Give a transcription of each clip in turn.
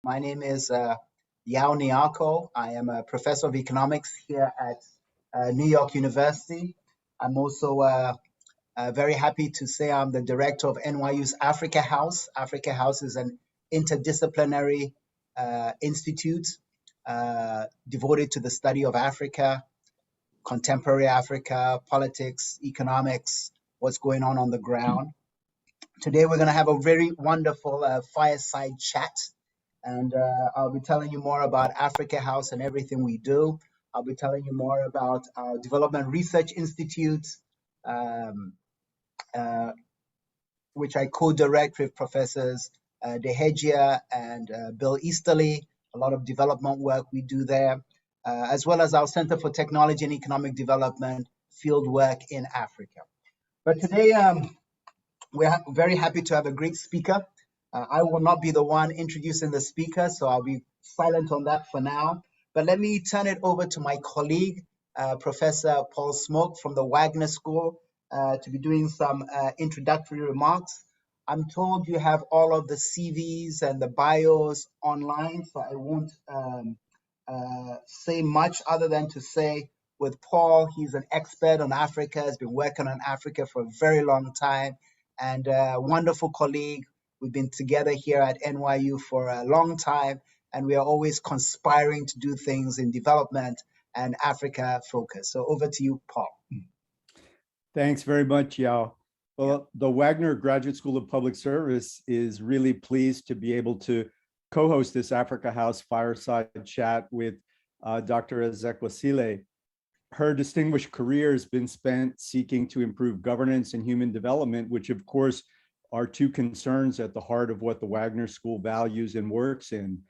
My name is Yao Nyako. I am a professor of economics here at New York University. I'm also very happy to say I'm the director of NYU's Africa House. Africa House is an interdisciplinary institute devoted to the study of Africa, contemporary Africa, politics, economics, what's going on the ground. Today, we're going to have a very wonderful fireside chat, and I'll be telling you more about Africa House and everything we do. I'll be telling you more about our Development Research Institute, which I co-direct with Professors Dehejia and Bill Easterly, a lot of development work we do there, as well as our Center for Technology and Economic Development field work in Africa. But today, we're very happy to have a great speaker. I will not be the one introducing the speaker, so I'll be silent on that for now. But let me turn it over to my colleague, Professor Paul Smoke from the Wagner School, to be doing some introductory remarks. I'm told you have all of the CVs and the bios online, so I won't say much other than to say with Paul, he's an expert on Africa, has been working on Africa for a very long time, and a wonderful colleague. We've been together here at NYU for a long time, and we are always conspiring to do things in development and Africa focus. So over to you, Paul. Thanks very much, Yao. Well, the Wagner Graduate School of Public Service is really pleased to be able to co-host this Africa House fireside chat with Dr. Ezekwesili. Her distinguished career has been spent seeking to improve governance and human development, which of course are two concerns at the heart of what the Wagner School values and works in.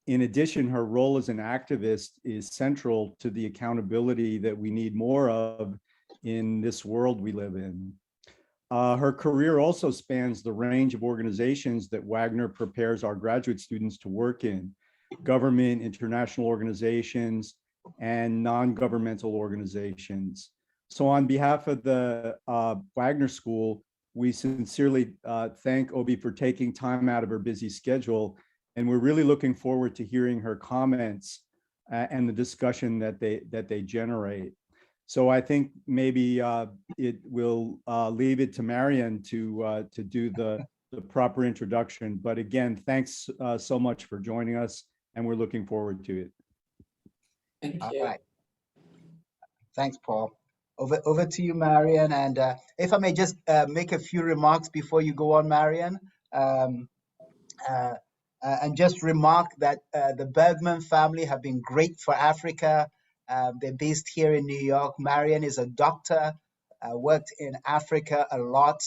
In addition, her role as an activist is central to the accountability that we need more of in this world we live in. Her career also spans the range of organizations that Wagner prepares our graduate students to work in: government, international organizations, and non-governmental organizations. So on behalf of the Wagner School, we sincerely thank Obi for taking time out of her busy schedule, and we're really looking forward to hearing her comments and the discussion that they generate. So I think maybe it will leave it to Marian to do the proper introduction. But again, thanks so much for joining us, and we're looking forward to it. Thank you. All right. Thanks, Paul. Over to you, Marian. And if I may just make a few remarks before you go on, Marian. And just remark that the Bergman family have been great for Africa. They're based here in New York. Marian is a doctor, worked in Africa a lot.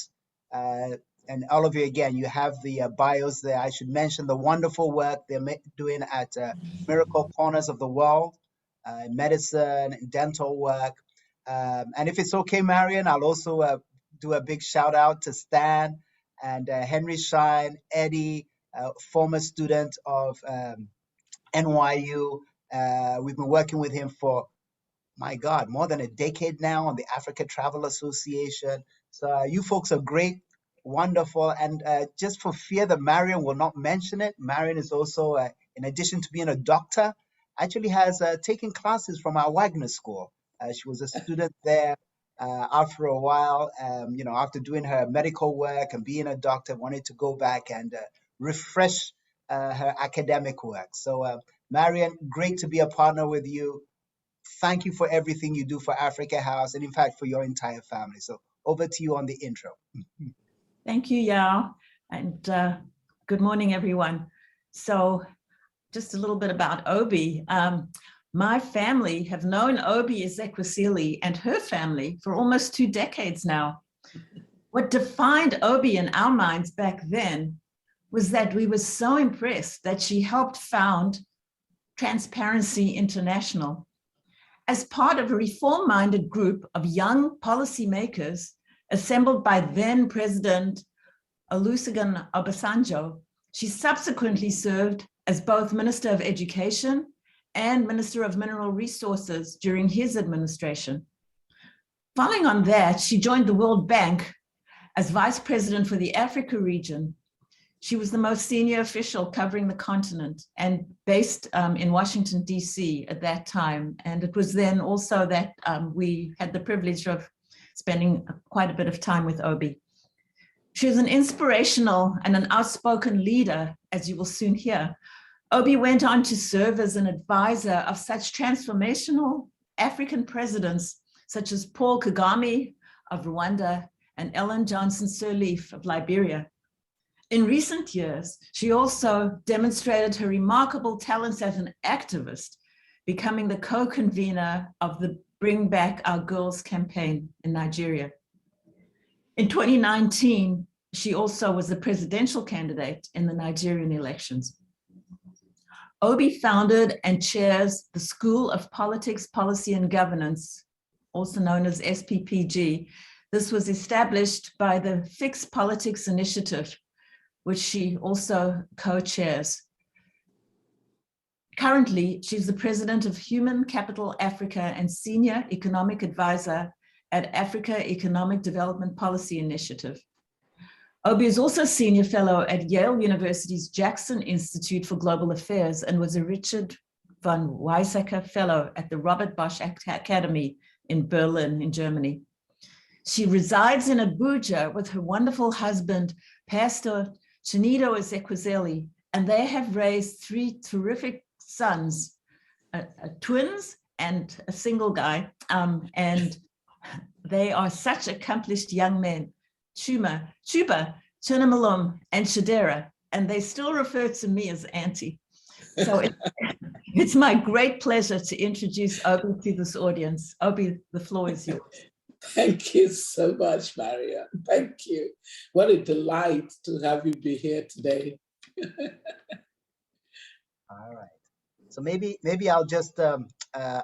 And all of you, again, you have the bios there. I should mention the wonderful work they're doing at Miracle Corners of the World, medicine, dental work. And if it's okay, Marian, I'll also do a big shout out to Stan and Henry Schein, Eddie, former student of NYU. We've been working with him for, my God, more than a decade now on the Africa Travel Association. So you folks are great, wonderful. And just for fear that Marian will not mention it, Marian is also, in addition to being a doctor, actually has taken classes from our Wagner School. She was a student there after a while, after doing her medical work and being a doctor, wanted to go back and refresh her academic work. So Marian, great to be a partner with you. Thank you for everything you do for Africa House and in fact for your entire family. So over to you on the intro. Thank you, Yao, and good morning, everyone. So just a little bit about Obi. My family have known Obi Ezekwesili and her family for almost 2 decades now. What defined Obi in our minds back then was that we were so impressed that she helped found Transparency International. As part of a reform-minded group of young policymakers assembled by then President Olusegun Obasanjo, she subsequently served as both Minister of Education and Minister of Mineral Resources during his administration. Following on that, she joined the World Bank as Vice President for the Africa region. She was the most senior official covering the continent and based in Washington, D.C. at that time. And it was then also that we had the privilege of spending quite a bit of time with Obi. She was an inspirational and an outspoken leader, as you will soon hear. Obi went on to serve as an advisor of such transformational African presidents such as Paul Kagame of Rwanda and Ellen Johnson Sirleaf of Liberia. In recent years, she also demonstrated her remarkable talents as an activist, becoming the co-convener of the Bring Back Our Girls campaign in Nigeria. In 2019, she also was the presidential candidate in the Nigerian elections. Obi founded and chairs the School of Politics, Policy and Governance, also known as SPPG. This was established by the Fix Politics Initiative, which she also co-chairs. Currently, she's the president of Human Capital Africa and senior economic advisor at Africa Economic Development Policy Initiative. Obi is also senior fellow at Yale University's Jackson Institute for Global Affairs and was a Richard von Weizsäcker Fellow at the Robert Bosch Academy in Berlin, in Germany. She resides in Abuja with her wonderful husband, Pastor Chinido Ezekwesili, and they have raised 3 terrific sons, twins and a single guy, and they are such accomplished young men, Chuba, Chunamalum, and Shadera, and they still refer to me as Auntie. So it's my great pleasure to introduce Obi to this audience. Obi, the floor is yours. Thank you so much, Maria. Thank you. What a delight to have you be here today. All right. So maybe I'll just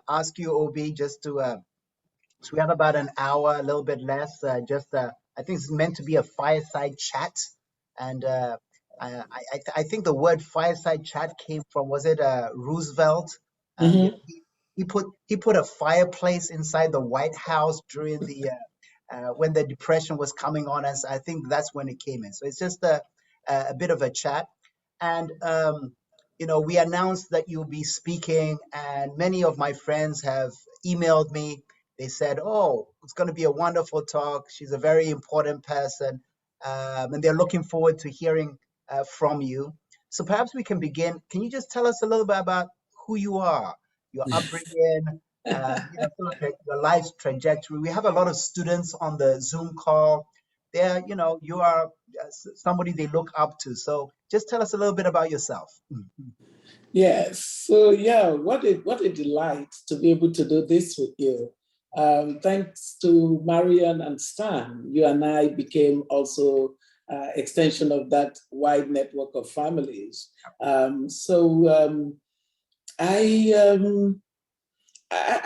ask you, Obi, just to, so we have about an hour, a little bit less, I think it's meant to be a fireside chat. And I think the word fireside chat came from, was it Roosevelt? He put a fireplace inside the White House during the when the Depression was coming on us. I think that's when it came in. So it's just a bit of a chat. And you know, we announced that you'll be speaking, and many of my friends have emailed me. They said, "Oh, it's going to be a wonderful talk. She's a very important person, and they're looking forward to hearing from you." So perhaps we can begin. Can you just tell us a little bit about who you are, your upbringing, you know, sort of your life's trajectory? We have a lot of students on the Zoom call. They're, you know, you are somebody they look up to. So just tell us a little bit about yourself. Yes. So yeah, what a delight to be able to do this with you. Thanks to Marian and Stan, you and I became also extension of that wide network of families. I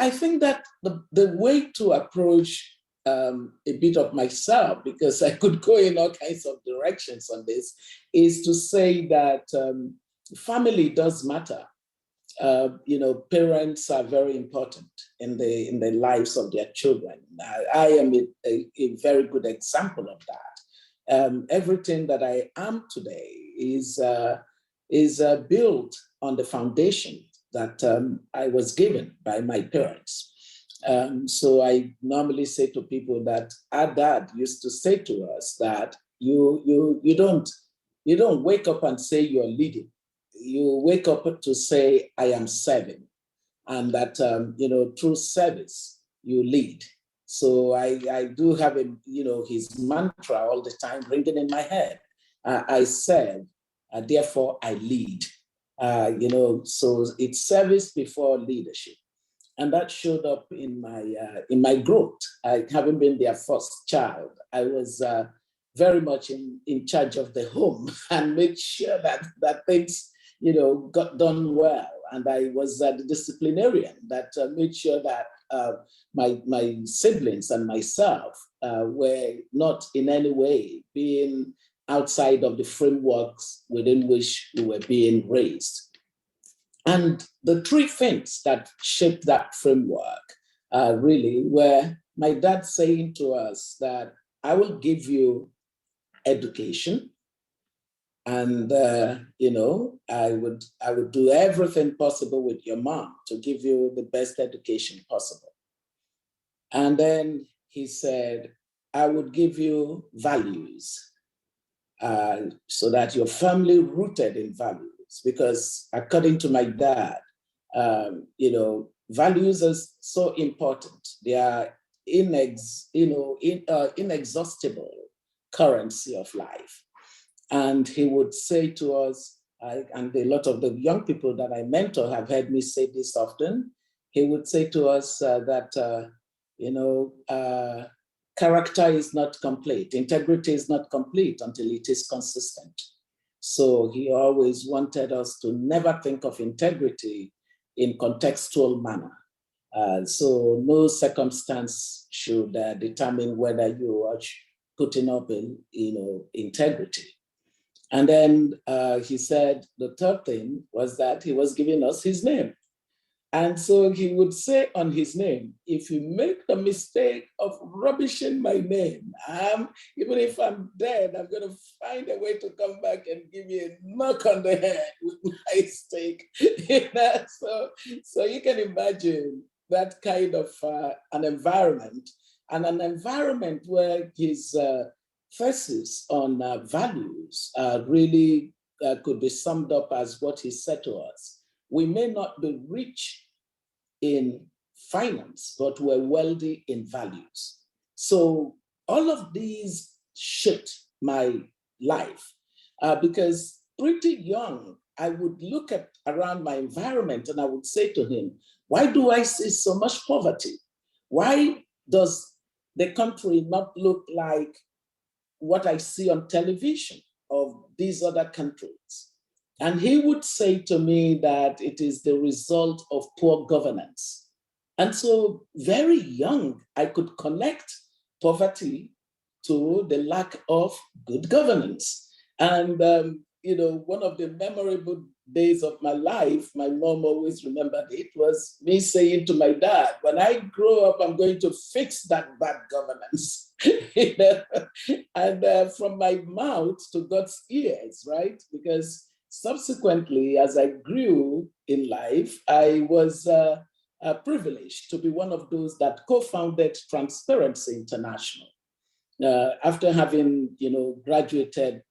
think that the way to approach a bit of myself, because I could go in all kinds of directions on this, is to say that family does matter. You know, parents are very important in the lives of their children. I am a very good example of that. Everything that I am today is built on the foundation that I was given by my parents. So I normally say to people that our dad used to say to us that you don't wake up and say you're leading. You wake up to say, I am serving, and that, you know, through service, you lead. So I do have his mantra all the time ringing in my head. I serve, therefore I lead. You know, so it's service before leadership. And that showed up in my growth. Having been their first child, I was very much in charge of the home and made sure that things, you know, got done well. And I was the disciplinarian that made sure that my siblings and myself were not in any way being outside of the frameworks within which we were being raised. And the 3 things that shaped that framework really were my dad saying to us that I will give you education, And, I would do everything possible with your mom to give you the best education possible. And then he said, I would give you values so that your family rooted in values, because according to my dad, values are so important. They are inexhaustible currency of life. And he would say to us, and a lot of the young people that I mentor have heard me say this often, he would say to us that, character is not complete, integrity is not complete until it is consistent. So he always wanted us to never think of integrity in contextual manner. So no circumstance should determine whether you are putting up in, integrity. And then he said the third thing was that he was giving us his name. And so he would say on his name, if you make the mistake of rubbishing my name, even if I'm dead, I'm going to find a way to come back and give you a knock on the head with my stake. So you can imagine that kind of an environment, and an environment where his thesis on values really could be summed up as what he said to us. We may not be rich in finance, but we're wealthy in values. So all of these shaped my life because pretty young, I would look around my environment and I would say to him, why do I see so much poverty? Why does the country not look like what I see on television of these other countries? And he would say to me that it is the result of poor governance. And so very young, I could connect poverty to the lack of good governance. And, one of the memorable days of my life, my mom always remembered it, was me saying to my dad, when I grow up, I'm going to fix that bad governance. And from my mouth to God's ears, right? Because subsequently, as I grew in life, I was privileged to be one of those that co-founded Transparency International. After having, graduated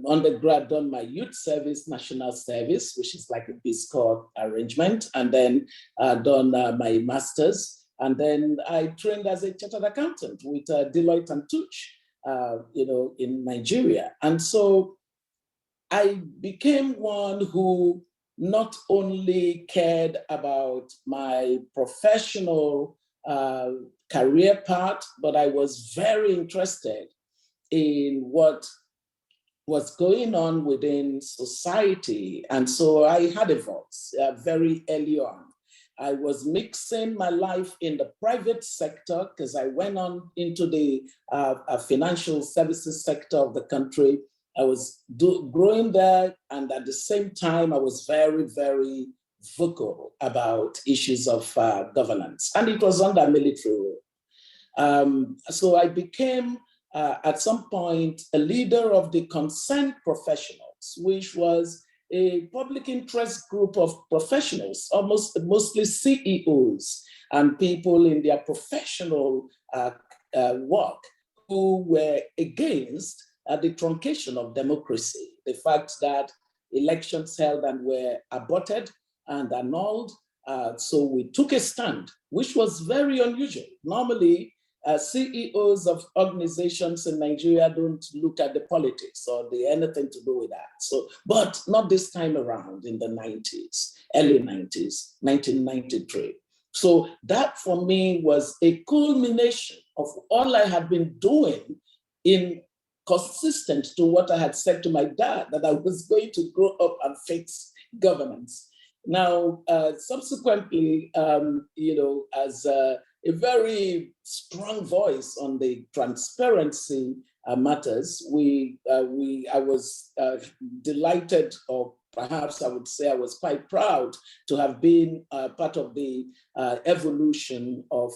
undergrad, done my youth service, national service, which is like a Peace Corps arrangement, and then done my master's, and then I trained as a chartered accountant with Deloitte and Touche, in Nigeria, and so I became one who not only cared about my professional career path, but I was very interested in what was going on within society. And so I had a voice very early on. I was mixing my life in the private sector because I went on into the financial services sector of the country. I was growing there, and at the same time, I was very, very vocal about issues of governance, and it was under military rule. So I became, at some point, a leader of the Concerned Professionals, which was a public interest group of professionals, mostly CEOs and people in their professional work who were against the truncation of democracy, the fact that elections held and were aborted and annulled. So we took a stand, which was very unusual. Normally, CEOs of organizations in Nigeria don't look at the politics or anything to do with that. So, but not this time around in the 90s, early 90s, 1993. So that for me was a culmination of all I had been doing in consistent to what I had said to my dad, that I was going to grow up and fix governance. Now, subsequently, as a very strong voice on the transparency matters, I was delighted, or perhaps I would say I was quite proud to have been part of the evolution of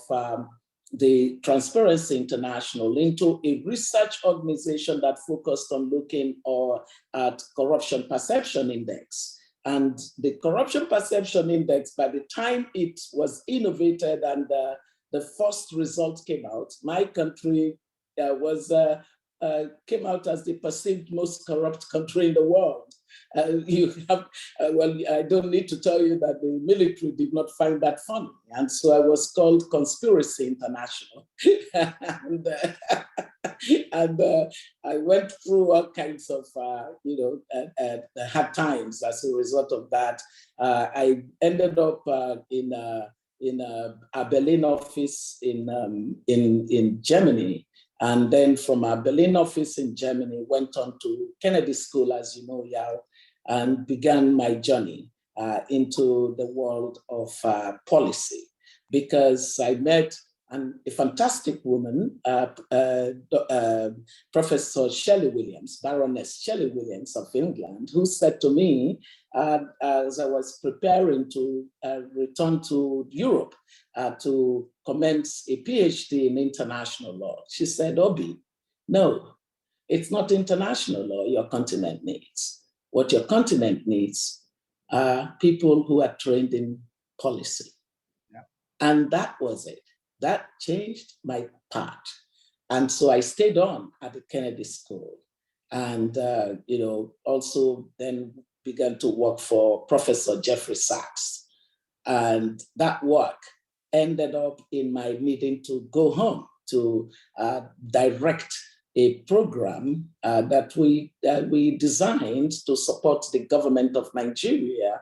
the Transparency International into a research organization that focused on looking at corruption perception index. And the corruption perception index, by the time it was innovated and the first result came out, my country came out as the perceived most corrupt country in the world. Well, I don't need to tell you that the military did not find that funny. And so I was called Conspiracy International. and I went through all kinds of, hard times as a result of that. I ended up in a Berlin office in Germany. And then from our Berlin office in Germany, went on to Kennedy School, as you know, Yale, and began my journey into the world of policy, because I met a fantastic woman, Professor Shelley Williams, Baroness Shelley Williams of England, who said to me, as I was preparing to return to Europe to commence a PhD in international law, she said, Obi, no, it's not international law your continent needs. What your continent needs are people who are trained in policy. Yeah. And that was it. That changed my path. And so I stayed on at the Kennedy School and, also then began to work for Professor Jeffrey Sachs. And that work ended up in my needing to go home to direct a program that we designed to support the government of Nigeria,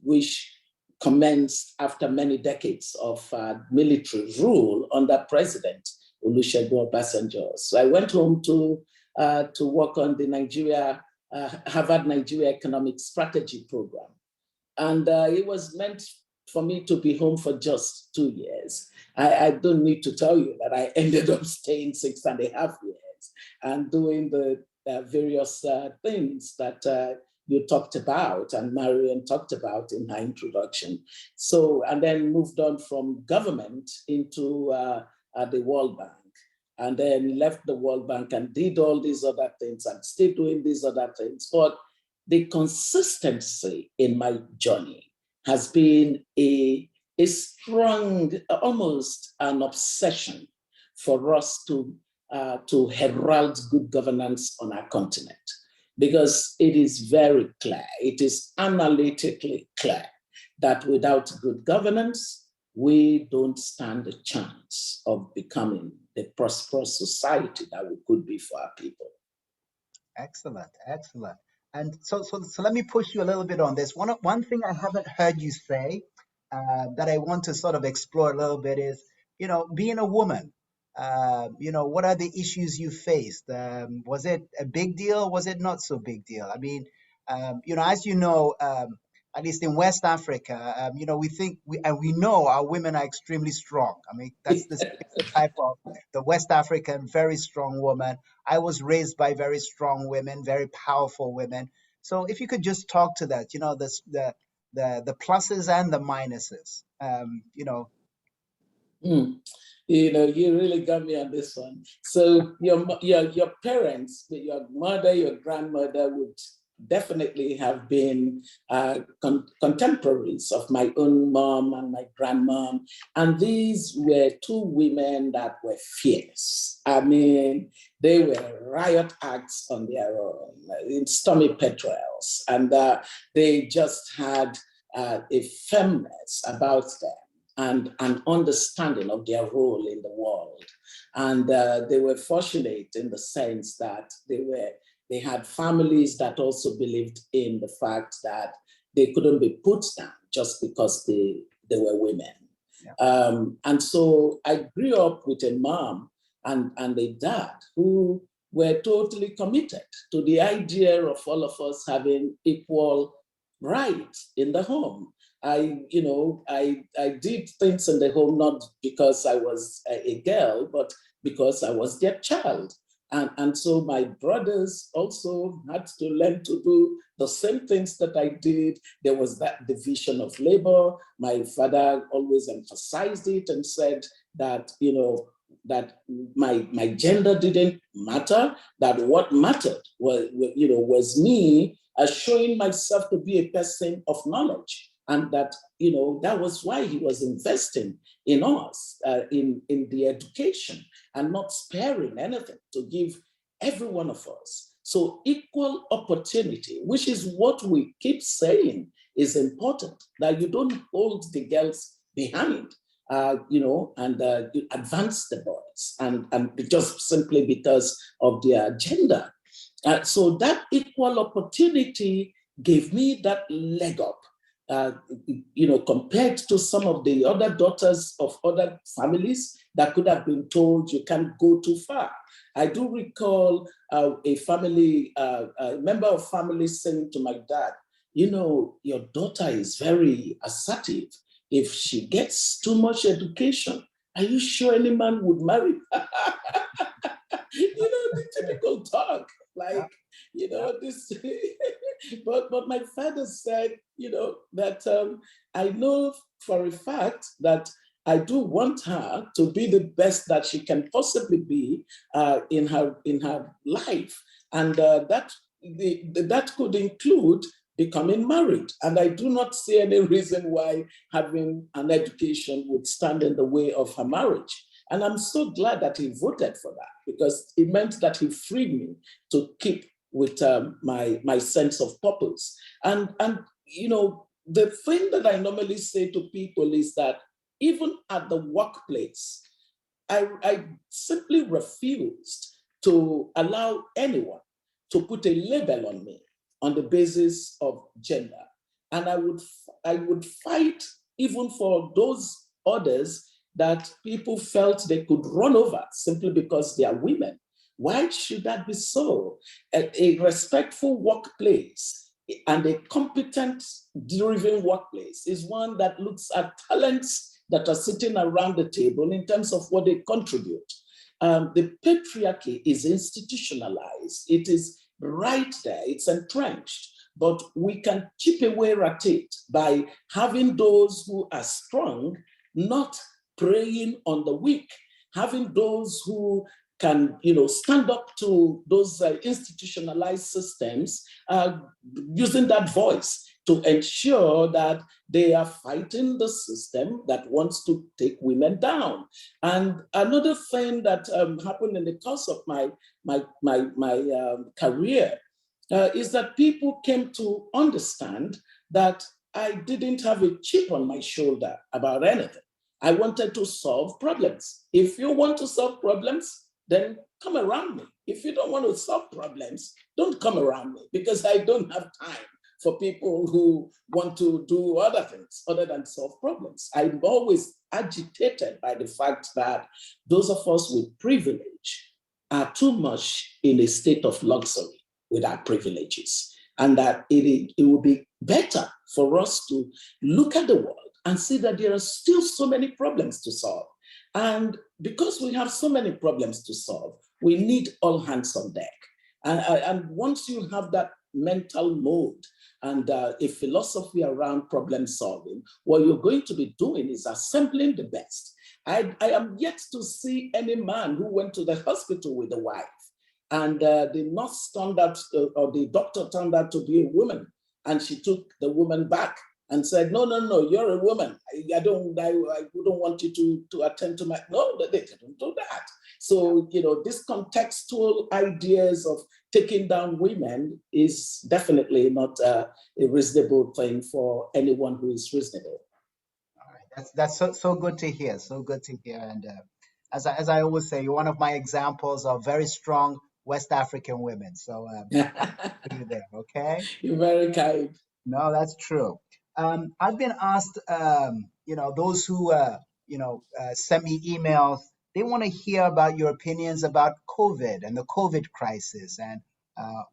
which commenced after many decades of military rule under President Olusegun Obasanjo. So I went home to work on the Harvard Nigeria Economic Strategy Program. And it was meant for me to be home for just 2 years. I don't need to tell you that I ended up staying 6.5 years and doing the various things that you talked about and Marion talked about in her introduction. So, and then moved on from government into the World Bank, and then left the World Bank and did all these other things and still doing these other things. But the consistency in my journey has been a strong, almost an obsession for us to herald good governance on our continent, because it is very clear, it is analytically clear that without good governance, we don't stand a chance of becoming the prosperous society that we could be for our people. Excellent, excellent. And so let me push you a little bit on this. One thing I haven't heard you say that I want to sort of explore a little bit is, being a woman, what are the issues you faced? Was it a big deal? Was it not so big deal? I mean, as you know, at least in West Africa, we know our women are extremely strong. I mean, that's the type of the West African, very strong woman. I was raised by very strong women, very powerful women. So if you could just talk to that, the pluses and the minuses, You really got me on this one. So your parents, your mother, your grandmother would definitely have been contemporaries of my own mom and my grandmom. And these were two women that were fierce. I mean, they were riot acts on their own, in stormy petrels. And they just had a firmness about them and an understanding of their role in the world. And they were fortunate in the sense that they had families that also believed in the fact that they couldn't be put down just because they were women. Yeah. And so I grew up with a mom and a dad who were totally committed to the idea of all of us having equal rights in the home. I did things in the home not because I was a girl, but because I was their child. And so my brothers also had to learn to do the same things that I did. There was that division of labor. My father always emphasized it and said, that, that my gender didn't matter, that what mattered was me showing myself to be a person of knowledge. And that, that was why he was investing in us, in the education, and not sparing anything to give every one of us. So equal opportunity, which is what we keep saying is important, that you don't hold the girls behind, and advance the boys, and just simply because of their gender. So that equal opportunity gave me that leg up, compared to some of the other daughters of other families that could have been told you can't go too far. I do recall a family, a member of family saying to my dad, your daughter is very assertive. If she gets too much education, are you sure any man would marry her? The typical talk, like, this. but my father said, that I know for a fact that I do want her to be the best that she can possibly be in her life, and that could include becoming married. And I do not see any reason why having an education would stand in the way of her marriage. And I'm so glad that he voted for that, because it meant that he freed me to keep with my sense of purpose. And the thing that I normally say to people is that even at the workplace, I simply refused to allow anyone to put a label on me on the basis of gender. And I would fight even for those others that people felt they could run over simply because they are women. Why should that be so? A respectful workplace and a competent, driven workplace is one that looks at talents that are sitting around the table in terms of what they contribute. The patriarchy is institutionalized. It is right there, it's entrenched, but we can chip away at it by having those who are strong not preying on the weak, having those who can, stand up to those institutionalized systems, using that voice to ensure that they are fighting the system that wants to take women down. And another thing that happened in the course of my career is that people came to understand that I didn't have a chip on my shoulder about anything. I wanted to solve problems. If you want to solve problems, then come around me. If you don't want to solve problems, don't come around me, because I don't have time for people who want to do other things other than solve problems. I'm always agitated by the fact that those of us with privilege are too much in a state of luxury with our privileges, and that it would be better for us to look at the world and see that there are still so many problems to solve. And because we have so many problems to solve, we need all hands on deck. And once you have that mental mode and a philosophy around problem solving, what you're going to be doing is assembling the best. I am yet to see any man who went to the hospital with a wife and the nurse turned out, or the doctor turned out to be a woman, and she took the woman back and said, no, you're a woman. I wouldn't want you to attend to my, no, they didn't do that. So, this contextual ideas of taking down women is definitely not a reasonable thing for anyone who is reasonable. All right, that's so good to hear, so good to hear. And as I always say, you're one of my examples of very strong West African women. So you there, okay? You're very kind. No, that's true. I've been asked, those who, send me emails, they want to hear about your opinions about COVID and the COVID crisis and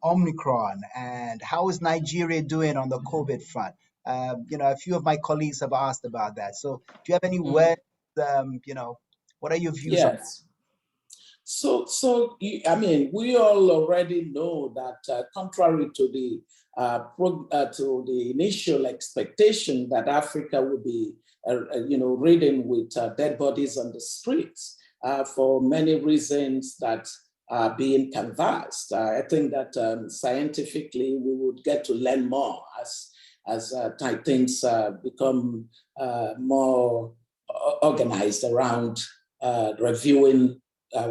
Omicron, and how is Nigeria doing on the COVID front? A few of my colleagues have asked about that. So do you have any words, what are your views on that? So we all already know that contrary to the initial expectation that Africa would be ridden with dead bodies on the streets for many reasons that are being canvassed. I think that scientifically we would get to learn more as things become more organized around reviewing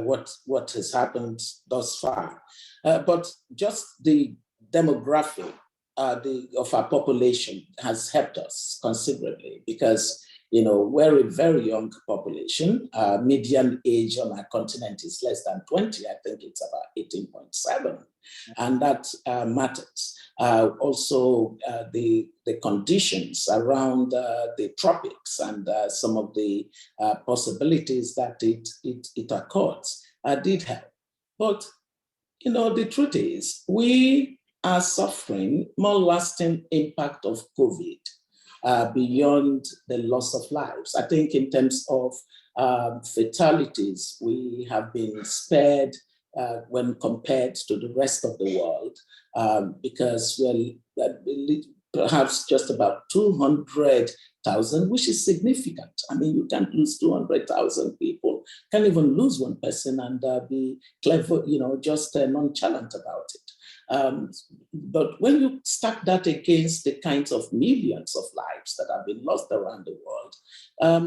what has happened thus far. But just the demographic of our population has helped us considerably because we're a very young population. Median age on our continent is less than 20. I think it's about 18.7, and that matters. Also, the conditions around the tropics and some of the possibilities that it accords did help. But the truth is, we are suffering more lasting impact of COVID. Beyond the loss of lives. I think in terms of fatalities, we have been spared when compared to the rest of the world because we're perhaps just about 200,000, which is significant. I mean, you can't lose 200,000 people, can't even lose one person and be clever, just nonchalant about it. But when you stack that against the kinds of millions of lives that have been lost around the world,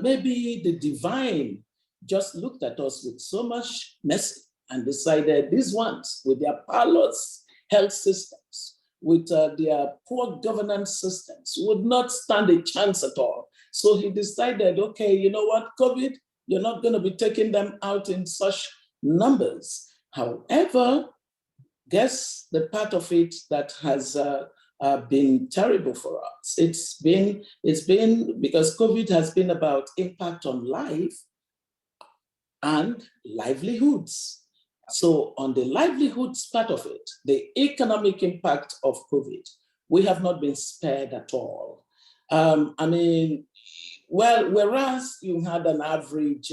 maybe the divine just looked at us with so much mercy and decided these ones with their parlous health systems, with their poor governance systems would not stand a chance at all. So he decided, okay, you know what, COVID, you're not going to be taking them out in such numbers. However, guess the part of it that has been terrible for us. It's been because COVID has been about impact on life and livelihoods. So on the livelihoods part of it, the economic impact of COVID, we have not been spared at all. I mean, well, whereas you had an average,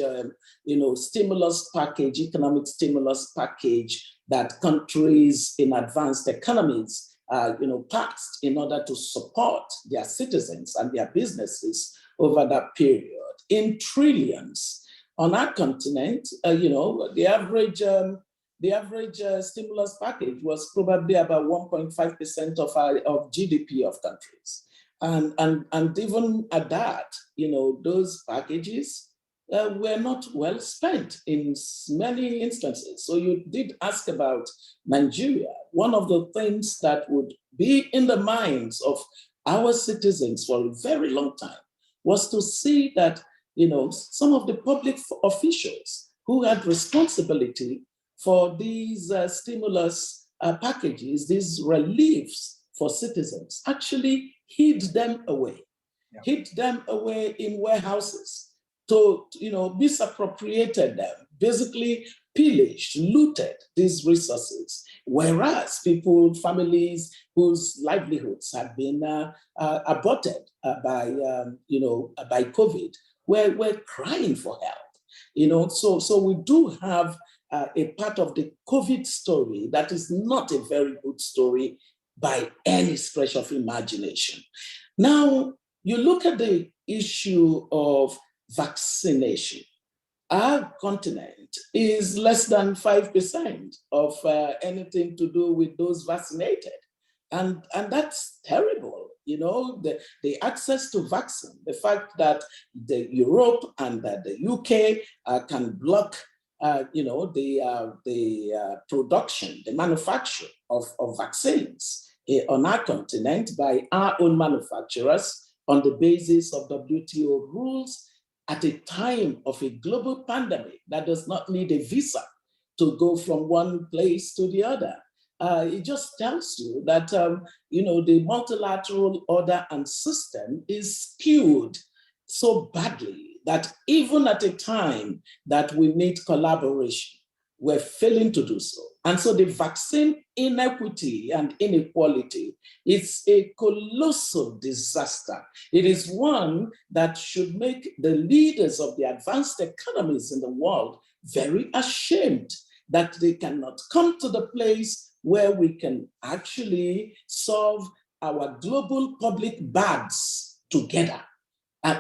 stimulus package, economic stimulus package that countries in advanced economies, passed in order to support their citizens and their businesses over that period in trillions. On our continent, the average stimulus package was probably about 1.5% of GDP of countries. And even at that, those packages were not well spent in many instances. So you did ask about Nigeria. One of the things that would be in the minds of our citizens for a very long time was to see that, some of the public officials who had responsibility for these stimulus packages, these reliefs for citizens, actually hid them away, hid them away in warehouses to, misappropriated them, basically pillaged, looted these resources. Whereas families whose livelihoods had been aborted by COVID, were crying for help. So we do have a part of the COVID story that is not a very good story by any stretch of imagination. Now, you look at the issue of vaccination. Our continent is less than 5% of anything to do with those vaccinated. And that's terrible. The access to vaccine, the fact that the Europe and the UK can block the production, the manufacture of vaccines on our continent by our own manufacturers on the basis of WTO rules at a time of a global pandemic that does not need a visa to go from one place to the other. It just tells you that, the multilateral order and system is skewed so badly that even at a time that we need collaboration, we're failing to do so. And so the vaccine inequity and inequality is a colossal disaster. It is one that should make the leaders of the advanced economies in the world very ashamed that they cannot come to the place where we can actually solve our global public bads together.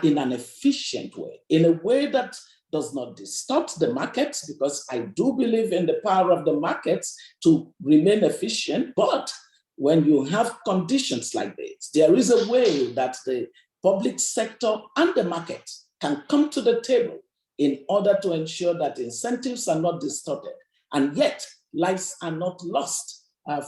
in an efficient way, in a way that does not distort the markets, because I do believe in the power of the markets to remain efficient. But when you have conditions like this, there is a way that the public sector and the market can come to the table in order to ensure that incentives are not distorted, and yet lives are not lost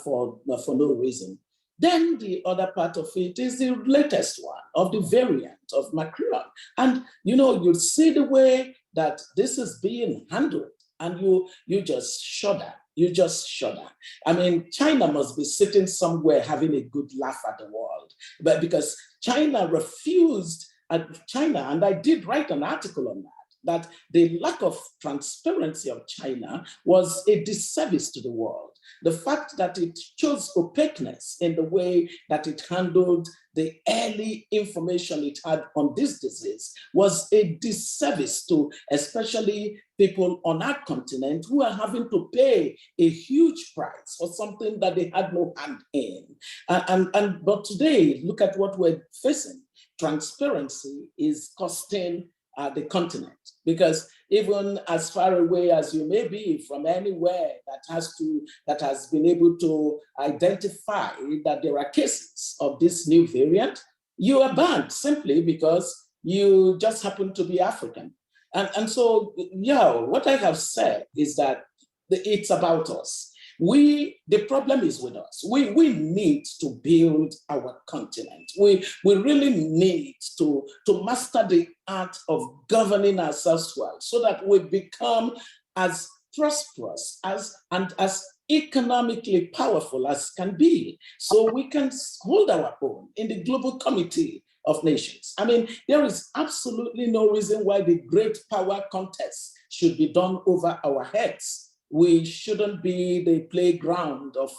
for no reason. Then the other part of it is the latest one of the variant of Macron. And you see the way that this is being handled, and you just shudder. You just shudder. I mean, China must be sitting somewhere having a good laugh at the world, but because China refused, and I did write an article on that the lack of transparency of China was a disservice to the world. The fact that it chose opaqueness in the way that it handled the early information it had on this disease was a disservice to especially people on our continent who are having to pay a huge price for something that they had no hand in. But today, look at what we're facing. Transparency is costing the continent, because even as far away as you may be from anywhere that has been able to identify that there are cases of this new variant, you are banned simply because you just happen to be African. And so, yeah, what I have said is that it's about us. The problem is with us. We need to build our continent. We really need to master the art of governing ourselves well, so that we become as prosperous and as economically powerful as can be, so we can hold our own in the global committee of nations. I mean, there is absolutely no reason why the great power contest should be done over our heads. We shouldn't be the playground of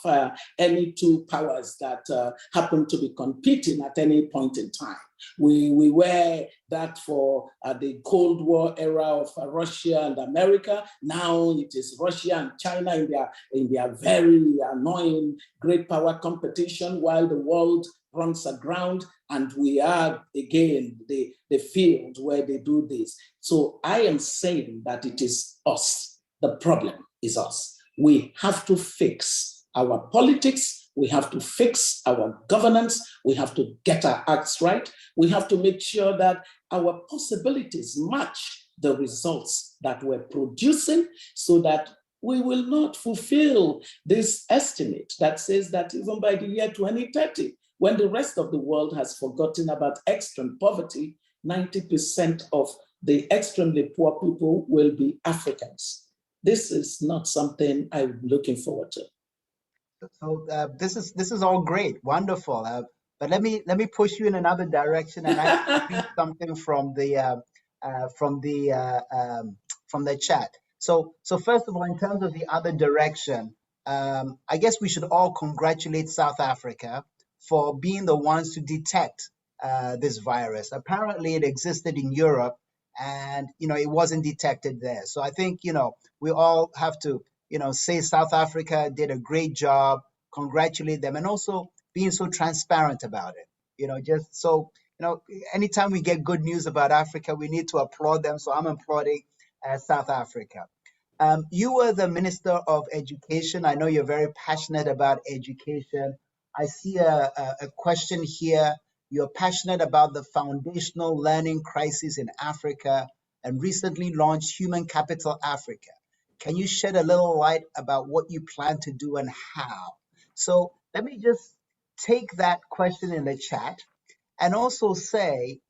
any two powers that happen to be competing at any point in time. We were that for the Cold War era of Russia and America. Now it is Russia and China in their very annoying great power competition, while the world runs aground, and we are again the field where they do this. So I am saying that it is us. The problem is us. We have to fix our politics. We have to fix our governance. We have to get our acts right. We have to make sure that our possibilities match the results that we're producing, so that we will not fulfill this estimate that says that even by the year 2030, when the rest of the world has forgotten about extreme poverty, 90% of the extremely poor people will be Africans. This is not something I'm looking forward to. So this is all great, wonderful. But let me push you in another direction, and I read something from the chat. So first of all, in terms of the other direction, I guess we should all congratulate South Africa for being the ones to detect this virus. Apparently, it existed in Europe, and it wasn't detected there. So I think we all have to say South Africa did a great job, congratulate them, and also being so transparent about it. Just so anytime we get good news about Africa, we need to applaud them. So I'm applauding South Africa. You were the Minister of Education. I know you're very passionate about education. I see a question here. You're passionate about the foundational learning crisis in Africa and recently launched Human Capital Africa. Can you shed a little light about what you plan to do and how? So let me just take that question in the chat and also say,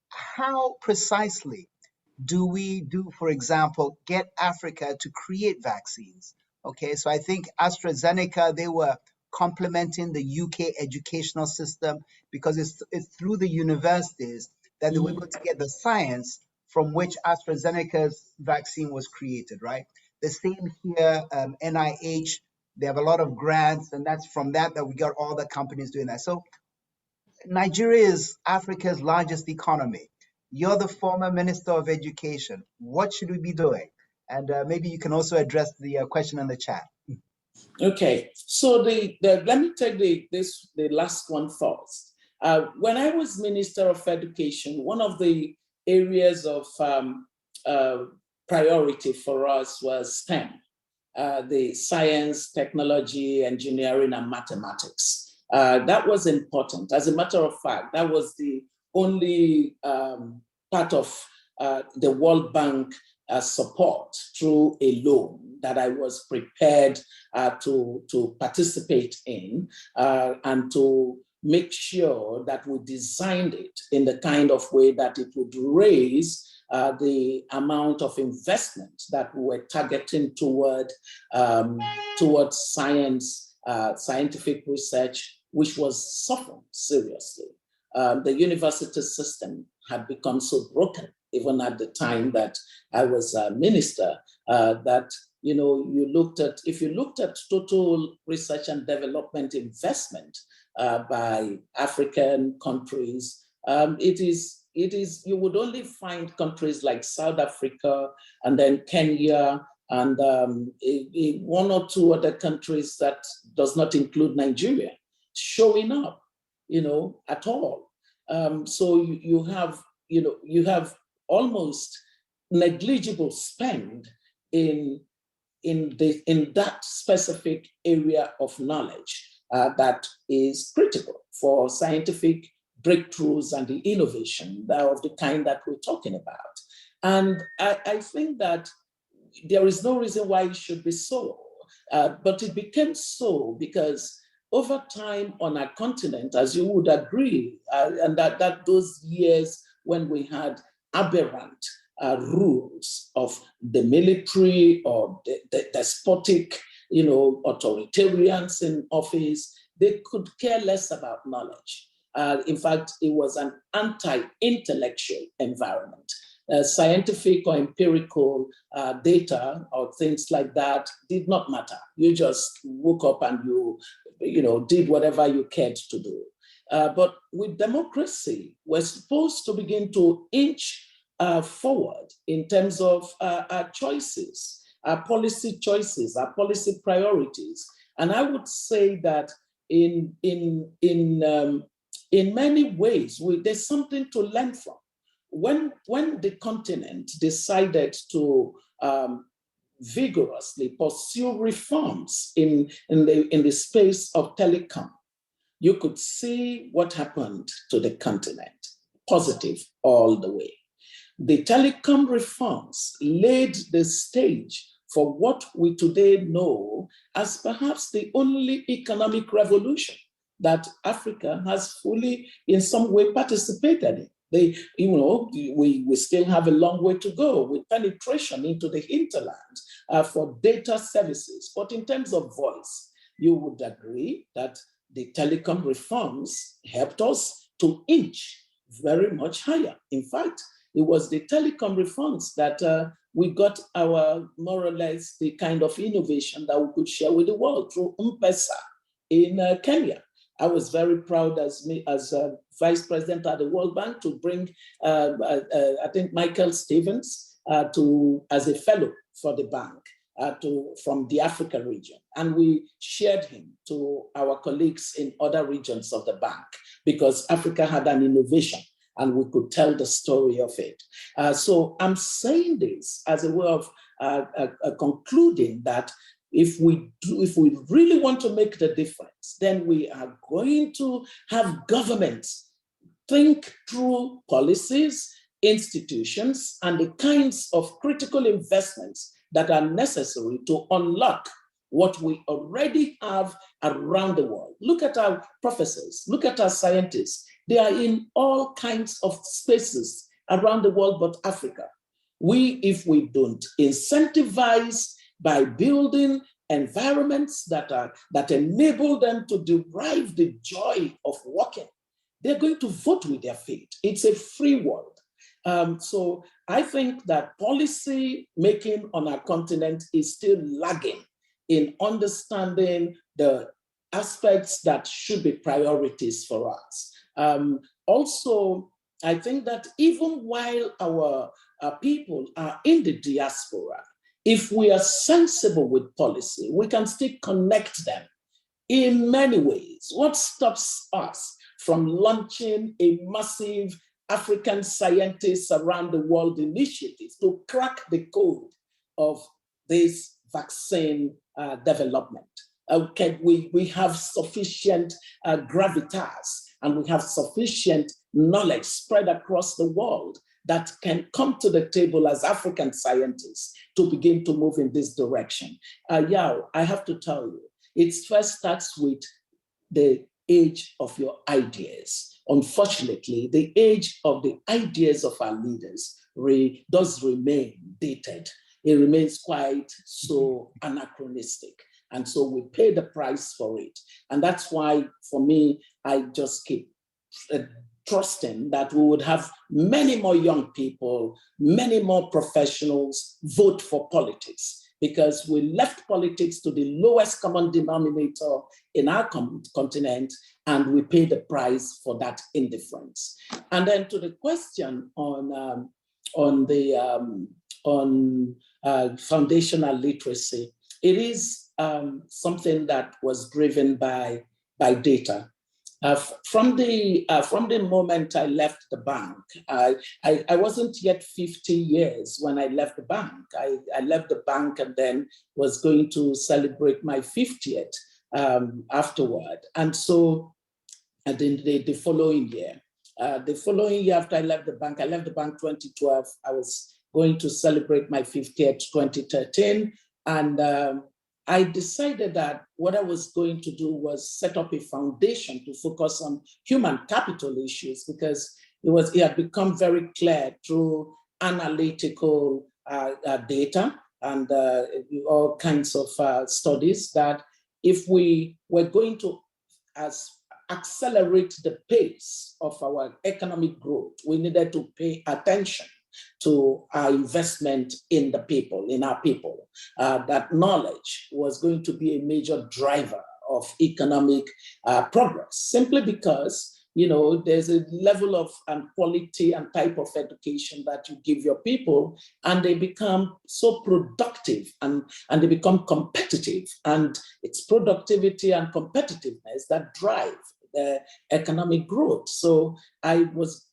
how precisely do we for example, get Africa to create vaccines? Okay, so I think AstraZeneca, they were complementing the UK educational system because it's through the universities that they were able to get the science from which AstraZeneca's vaccine was created, right? The same here, NIH, they have a lot of grants, and that's from that we got all the companies doing that. So Nigeria is Africa's largest economy. You're the former Minister of Education. What should we be doing? And maybe you can also address the question in the chat. Okay, so let me take the last one first. When I was Minister of Education, one of the areas of priority for us was STEM, the science, technology, engineering, and mathematics. That was important. As a matter of fact, that was the only part of the World Bank support through a loan that I was prepared to participate in and to make sure that we designed it in the kind of way that it would raise the amount of investment that we were targeting towards science, scientific research, which was suffering seriously. The university system had become so broken, even at the time that I was a minister, that if you looked at total research and development investment by African countries, you would only find countries like South Africa and then Kenya and one or two other countries that does not include Nigeria showing up, at all. So you have almost negligible spend in that specific area of knowledge that is critical for scientific breakthroughs and the innovation of the kind that we're talking about. And I think that there is no reason why it should be so, but it became so because over time on our continent, as you would agree, and that those years when we had aberrant rules of the military or the despotic, authoritarians in office, they could care less about knowledge. In fact, it was an anti-intellectual environment. Scientific or empirical data or things like that did not matter. You just woke up and you did whatever you cared to do. But with democracy, we're supposed to begin to inch forward in terms of our choices, our policy choices, our policy priorities. And I would say that in many ways, there's something to learn from. When the continent decided to vigorously pursue reforms in the space of telecom, you could see what happened to the continent, positive all the way. The telecom reforms laid the stage for what we today know as perhaps the only economic revolution that Africa has fully, in some way, participated in. We still have a long way to go with penetration into the hinterland for data services. But in terms of voice, you would agree that the telecom reforms helped us to inch very much higher. In fact, it was the telecom reforms that we got our, more or less, the kind of innovation that we could share with the world through M-Pesa in Kenya. I was very proud as Vice President at the World Bank to bring, I think, Michael Stevens as a fellow for the bank from the Africa region. And we shared him to our colleagues in other regions of the bank because Africa had an innovation and we could tell the story of it. So I'm saying this as a way of concluding that if we really want to make the difference, then we are going to have governments think through policies, institutions, and the kinds of critical investments that are necessary to unlock what we already have around the world. Look at our professors, look at our scientists. They are in all kinds of spaces around the world but Africa. If we don't incentivize by building environments that enable them to derive the joy of working, they're going to vote with their feet. It's a free world. So I think that policy making on our continent is still lagging in understanding the aspects that should be priorities for us. Also, I think that even while our people are in the diaspora, if we are sensible with policy, we can still connect them in many ways. What stops us from launching a massive African scientists around the world initiative to crack the code of this vaccine development. We have sufficient gravitas, and we have sufficient knowledge spread across the world that can come to the table as African scientists to begin to move in this direction. Yao, I have to tell you, it first starts with the age of your ideas. Unfortunately, the age of the ideas of our leaders does remain dated. It remains quite so anachronistic. And so we pay the price for it. And that's why, for me, I just keep trusting that we would have many more young people, many more professionals vote for politics, because we left politics to the lowest common denominator in our continent, and we pay the price for that indifference. And then to the question on foundational literacy, it is something that was driven by data. From the moment I left the bank, I wasn't yet 50 years when I left the bank. I left the bank and then was going to celebrate my 50th afterward. And so the following year after I left the bank 2012, I was going to celebrate my 50th 2013. And I decided that what I was going to do was set up a foundation to focus on human capital issues, because it had become very clear through analytical data and all kinds of studies that if we were going to accelerate the pace of our economic growth, we needed to pay attention to our investment in the people, in our people. That knowledge was going to be a major driver of economic progress, simply because there's a level of quality and type of education that you give your people, and they become so productive and they become competitive. And it's productivity and competitiveness that drive the economic growth. So I was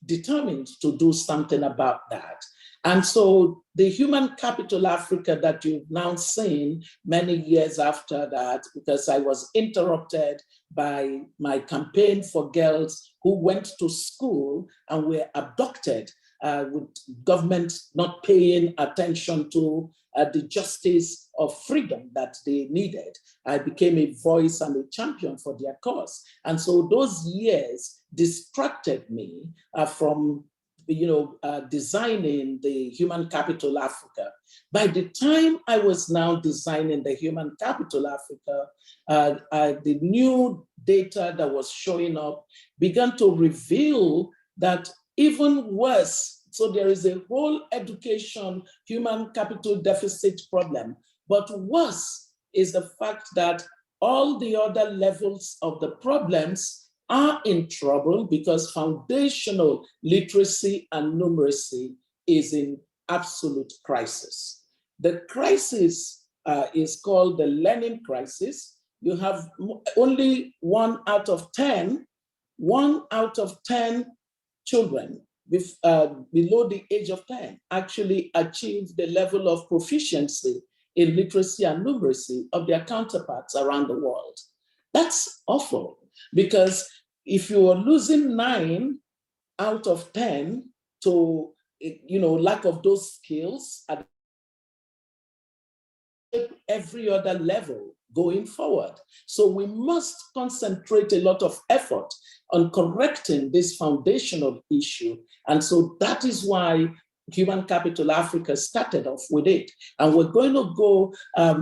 determined to do something about that. And so the Human Capital Africa that you've now seen many years after that, because I was interrupted by my campaign for girls who went to school and were abducted with government not paying attention to the justice of freedom that they needed. I became a voice and a champion for their cause. And so those years distracted me from designing the Human Capital Africa. By the time I was now designing the Human Capital Africa, the new data that was showing up began to reveal that even worse, so there is a whole education human capital deficit problem, but worse is the fact that all the other levels of the problems are in trouble because foundational literacy and numeracy is in absolute crisis. The crisis is called the learning crisis. You have only 1 out of 10 children below the age of 10 actually achieve the level of proficiency in literacy and numeracy of their counterparts around the world. That's awful, because if you are losing 9 out of 10 to lack of those skills at every other level going forward. So we must concentrate a lot of effort on correcting this foundational issue. And so that is why Human Capital Africa started off with it. And we're going to go,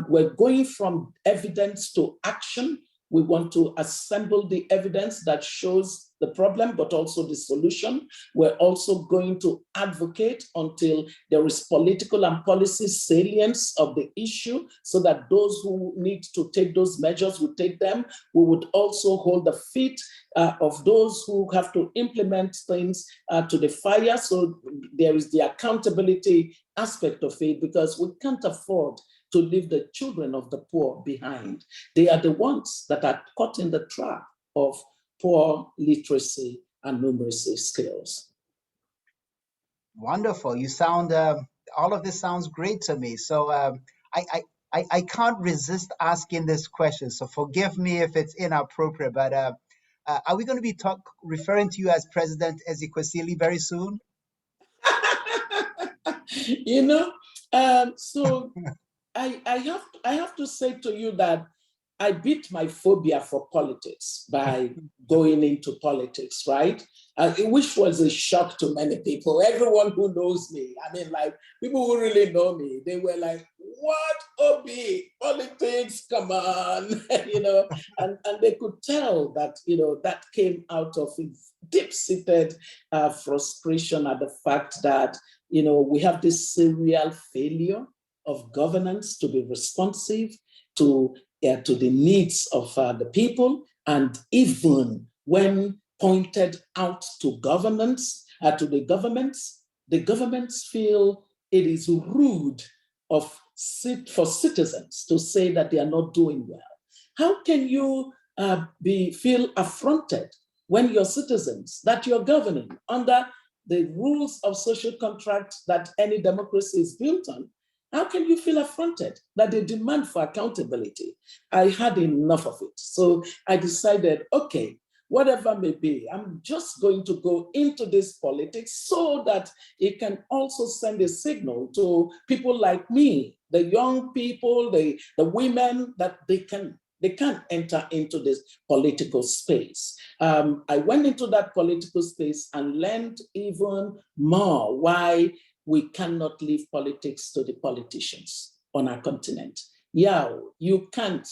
we're going from evidence to action. We want to assemble the evidence that shows the problem, but also the solution. We're also going to advocate until there is political and policy salience of the issue, so that those who need to take those measures will take them. We would also hold the feet of those who have to implement things to the fire. So there is the accountability aspect of it, because we can't afford to leave the children of the poor behind. They are the ones that are caught in the trap of poor literacy and numeracy skills. Wonderful. You sound, all of this sounds great to me. So I can't resist asking this question. So forgive me if it's inappropriate, but are we going to be referring to you as President Ezekwesili very soon? You know, so I have to say to you that I beat my phobia for politics by going into politics, right? Which was a shock to many people. Everyone who knows me, I mean, like people who really know me, they were like, "What, Obi? Politics? Come on!" You know, and they could tell that, you know, that came out of a deep-seated frustration at the fact that, you know, we have this serial failure of governance to be responsive to the needs of the people, and even when pointed out to governments, to the governments feel it is rude for citizens to say that they are not doing well. How can you feel affronted when your citizens that you're governing under the rules of social contract that any democracy is built on, how can you feel affronted that they demand for accountability? I had enough of it. So I decided, okay, whatever may be, I'm just going to go into this politics so that it can also send a signal to people like me, the young people, the women, that they can enter into this political space. I went into that political space and learned even more why we cannot leave politics to the politicians on our continent. Yeah, you can't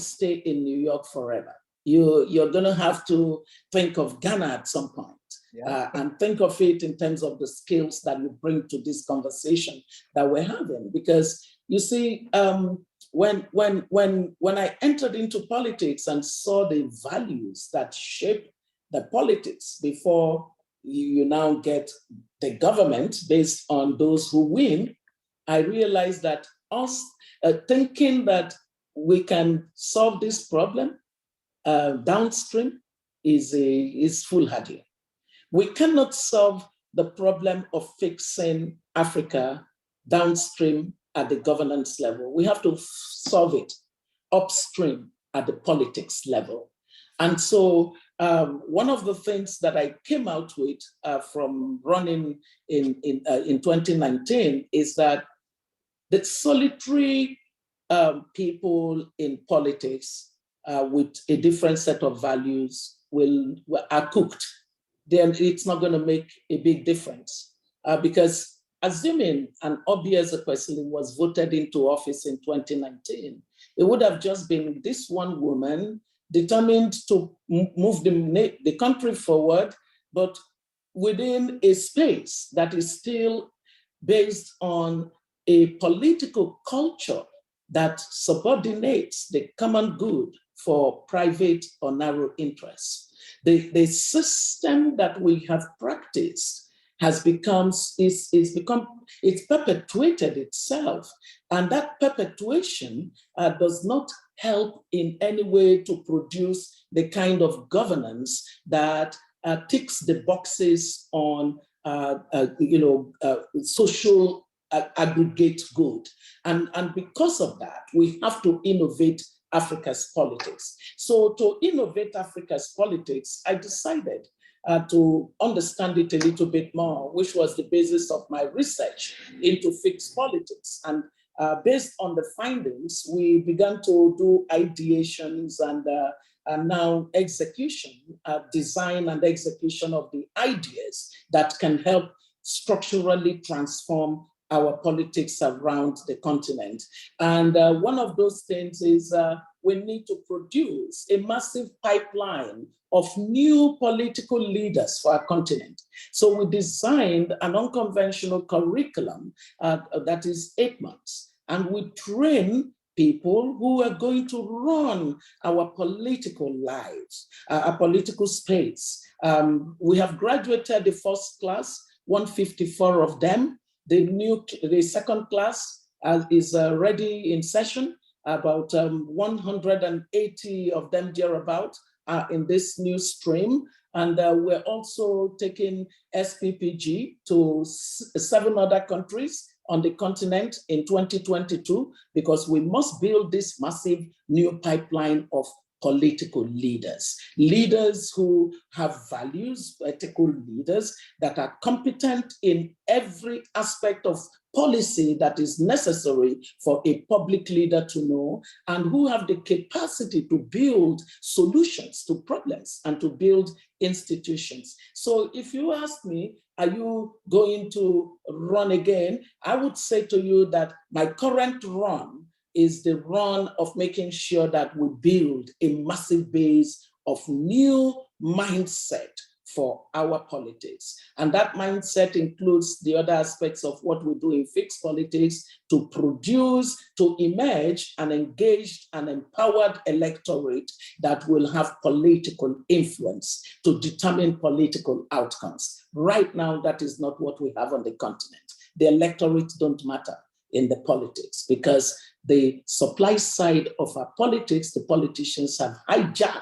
stay in New York forever. You're gonna have to think of Ghana at some point. Yeah. And think of it in terms of the skills that you bring to this conversation that we're having. Because you see, when I entered into politics and saw the values that shape the politics before you now get the government based on those who win, I realized that us thinking that we can solve this problem downstream is foolhardy. We cannot solve the problem of fixing Africa downstream at the governance level. We have to solve it upstream at the politics level. And so one of the things that I came out with from running in 2019 is that the solitary people in politics with a different set of values are cooked. Then it's not going to make a big difference because assuming an Obiageli was voted into office in 2019, it would have just been this one woman determined to move the country forward, but within a space that is still based on a political culture that subordinates the common good for private or narrow interests. The system that we have practiced has it's perpetuated itself. And that perpetuation does not help in any way to produce the kind of governance that ticks the boxes on social aggregate good. And because of that, we have to innovate Africa's politics. So to innovate Africa's politics, I decided to understand it a little bit more, which was the basis of my research into fixed politics. And based on the findings, we began to do ideations and now execution, design and execution of the ideas that can help structurally transform our politics around the continent. And one of those things is we need to produce a massive pipeline of new political leaders for our continent. So we designed an unconventional curriculum that is 8 months. And we train people who are going to run our political lives, our political space. We have graduated the first class, 154 of them. The second class is already in session. About 180 of them thereabout are in this new stream. And we're also taking SPPG to 7 other countries on the continent in 2022, because we must build this massive new pipeline of political leaders, leaders who have values, political leaders that are competent in every aspect of policy that is necessary for a public leader to know, and who have the capacity to build solutions to problems and to build institutions. So if you ask me, are you going to run again? I would say to you that my current run is the run of making sure that we build a massive base of new mindset for our politics. And that mindset includes the other aspects of what we do in fixed politics to produce, to emerge an engaged and empowered electorate that will have political influence to determine political outcomes. Right now, that is not what we have on the continent. The electorate don't matter in the politics because the supply side of our politics, the politicians have hijacked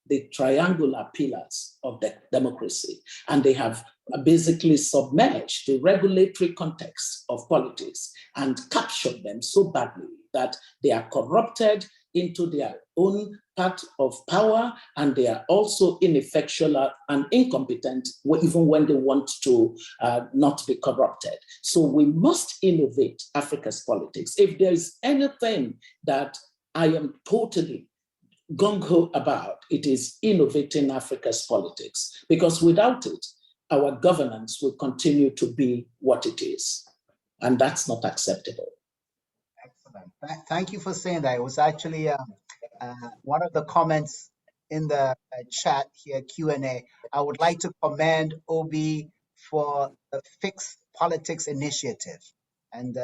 the triangular pillars of the democracy, and they have basically submerged the regulatory context of politics and captured them so badly that they are corrupted into their own part of power, and they are also ineffectual and incompetent even when they want to not be corrupted. So we must innovate Africa's politics. If there is anything that I am totally gung-ho about, it is innovating Africa's politics, because without it, our governance will continue to be what it is, and that's not acceptable. Excellent. Thank you for saying that. It was actually one of the comments in the chat here, Q&A. I would like to commend Obi for the Fixed Politics Initiative, and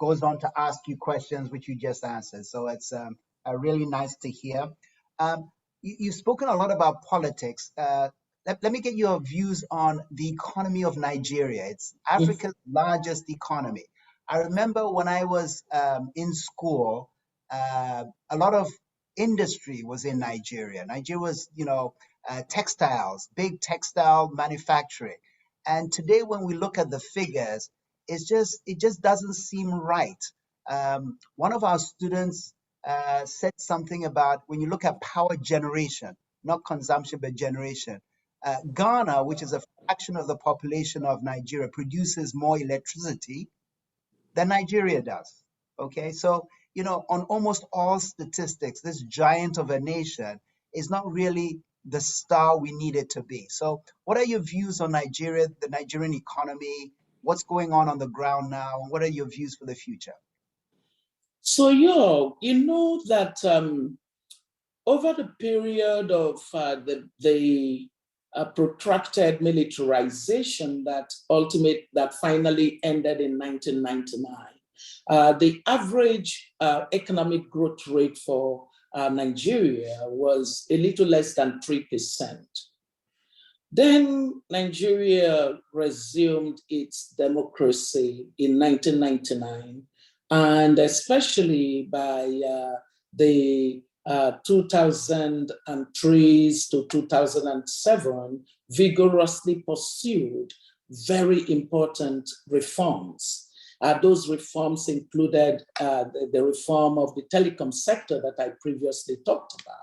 goes on to ask you questions which you just answered. So it's really nice to hear. You've spoken a lot about politics. Let me get your views on the economy of Nigeria. It's Africa's largest economy. I remember when I was in school, a lot of industry was in Nigeria. Nigeria was, textiles, big textile manufacturing. And today, when we look at the figures, it just doesn't seem right. One of our students said something about when you look at power generation, not consumption, but generation. Ghana, which is a fraction of the population of Nigeria, produces more electricity than Nigeria does. Okay, so, on almost all statistics, this giant of a nation is not really the star we need it to be. So what are your views on Nigeria, the Nigerian economy? What's going on the ground now? And what are your views for the future? So, you know that over the period of the protracted militarization that finally ended in 1999, the average economic growth rate for Nigeria was a little less than 3%. Then Nigeria resumed its democracy in 1999, and especially by the 2003 to 2007, vigorously pursued very important reforms. Those reforms included the reform of the telecom sector that I previously talked about.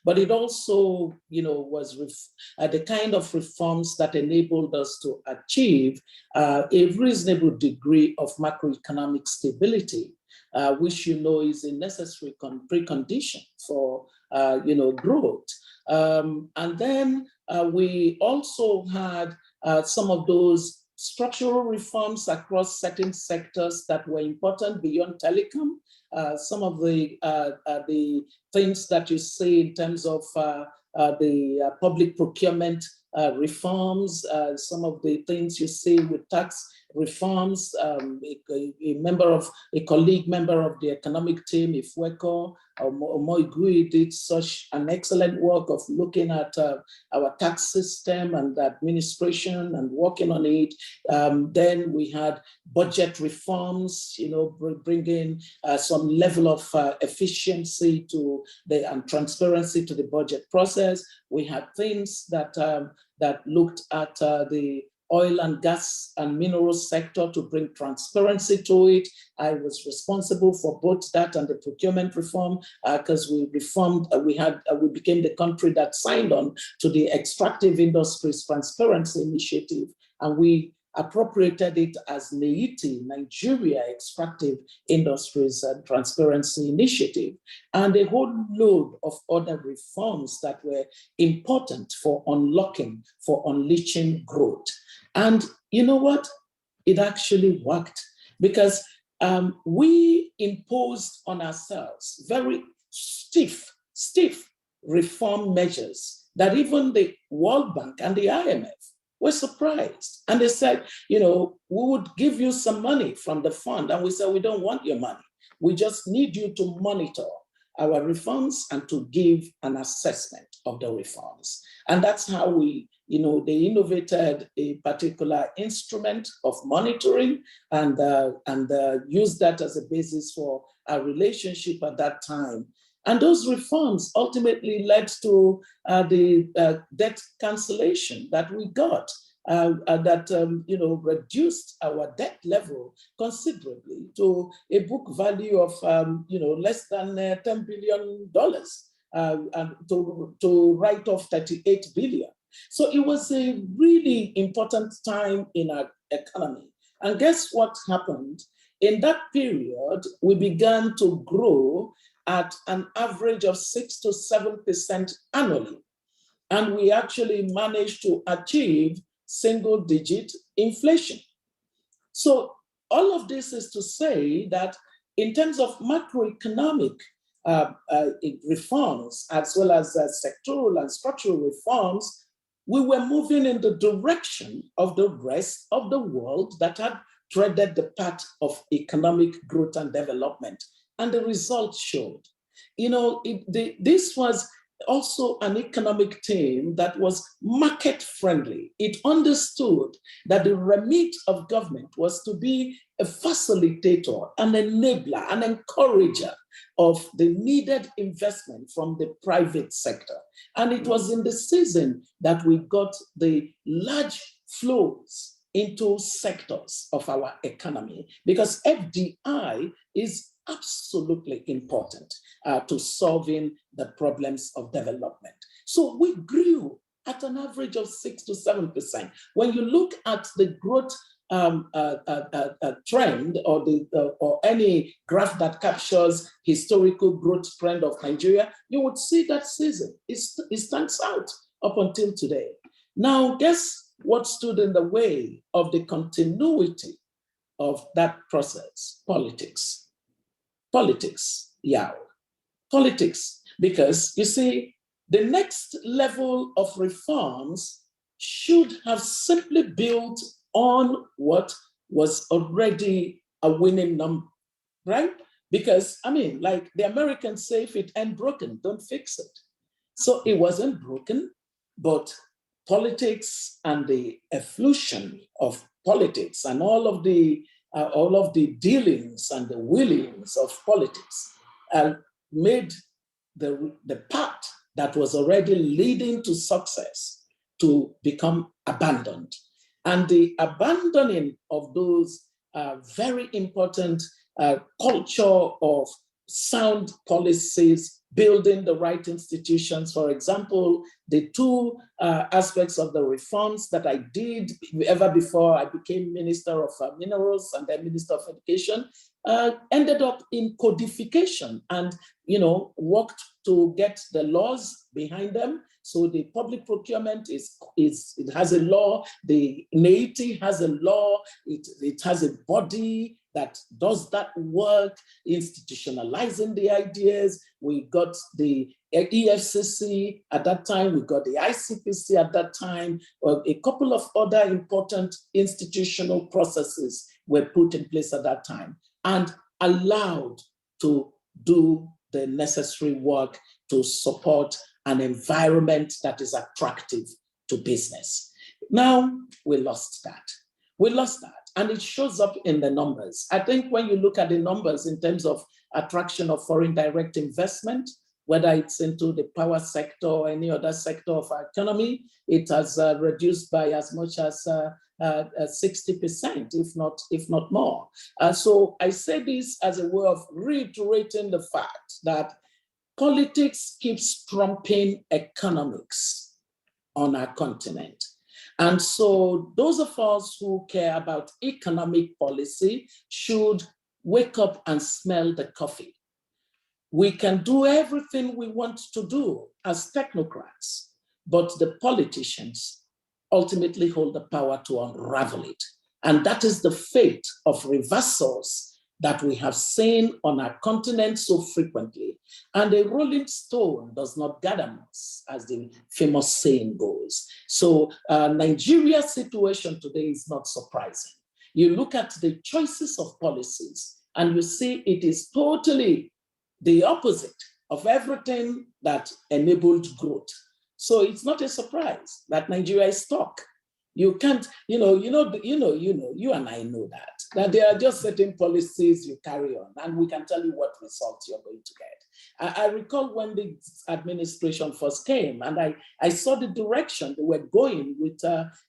But it also, was the kind of reforms that enabled us to achieve a reasonable degree of macroeconomic stability, which is a necessary precondition for growth. And then we also had some of those structural reforms across certain sectors that were important beyond telecom. Some of the things that you see in terms of the public procurement reforms, some of the things you see with tax reforms. A colleague member of the economic team, Ezekwesili, Obiageli, did such an excellent work of looking at our tax system and administration and working on it. Then we had budget reforms, bringing some level of efficiency to and transparency to the budget process. We had things that looked at the oil and gas and mineral sector to bring transparency to it. I was responsible for both that and the procurement reform because we reformed, we became the country that signed on to the Extractive Industries Transparency Initiative, and we appropriated it as NEITI, Nigeria Extractive Industries and Transparency Initiative, and a whole load of other reforms that were important for unlocking, for unleashing growth. And you know what? It actually worked because we imposed on ourselves very stiff reform measures that even the World Bank and the IMF were surprised. And they said, we would give you some money from the fund. And we said, we don't want your money. We just need you to monitor our reforms and to give an assessment of the reforms. And that's how we, they innovated a particular instrument of monitoring and used that as a basis for our relationship at that time. And those reforms ultimately led to the debt cancellation that we got, that reduced our debt level considerably to a book value of less than $10 billion, and to write off 38 billion. So it was a really important time in our economy. And guess what happened? In that period, we began to grow at an average of 6 to 7% annually. And we actually managed to achieve single-digit inflation. So all of this is to say that in terms of macroeconomic reforms, as well as sectoral and structural reforms, we were moving in the direction of the rest of the world that had treaded the path of economic growth and development. And the results showed. This was also an economic team that was market friendly. It understood that the remit of government was to be a facilitator, an enabler, an encourager of the needed investment from the private sector. And it was in the season that we got the large flows into sectors of our economy, because FDI is absolutely important to solving the problems of development. So we grew at an average of 6 to 7%. When you look at the growth trend or any graph that captures historical growth trend of Nigeria, you would see that season. It stands out up until today. Now, guess what stood in the way of the continuity of that process? Politics. Politics, politics, because you see, the next level of reforms should have simply built on what was already a winning number, right? Because, like the Americans say, if it ain't broken, don't fix it. So it wasn't broken, but politics and the efflusion of politics and all of the dealings and the willings of politics made the path that was already leading to success to become abandoned. And the abandoning of those very important culture of sound policies, building the right institutions. For example, the two aspects of the reforms that I did ever before I became Minister of Minerals and then Minister of Education ended up in codification and, worked to get the laws behind them. So the public procurement it has a law, the NAETI has a law, it has a body that does that work, institutionalizing the ideas. We got the EFCC at that time, we got the ICPC at that time, a couple of other important institutional processes were put in place at that time and allowed to do the necessary work to support an environment that is attractive to business. Now, we lost that. We lost that, and it shows up in the numbers. I think when you look at the numbers in terms of attraction of foreign direct investment, whether it's into the power sector or any other sector of our economy, it has reduced by as much as 60%, if not more. So I say this as a way of reiterating the fact that politics keeps trumping economics on our continent. And so those of us who care about economic policy should wake up and smell the coffee. We can do everything we want to do as technocrats, but the politicians ultimately hold the power to unravel it. And that is the fate of reversals that we have seen on our continent so frequently. And a rolling stone does not gather moss, as the famous saying goes. So Nigeria's situation today is not surprising. You look at the choices of policies and you see it is totally the opposite of everything that enabled growth. So it's not a surprise that Nigeria is stuck. You can't, you and I know that there are just certain policies you carry on, and we can tell you what results you're going to get. I recall when the administration first came, and I saw the direction they were going with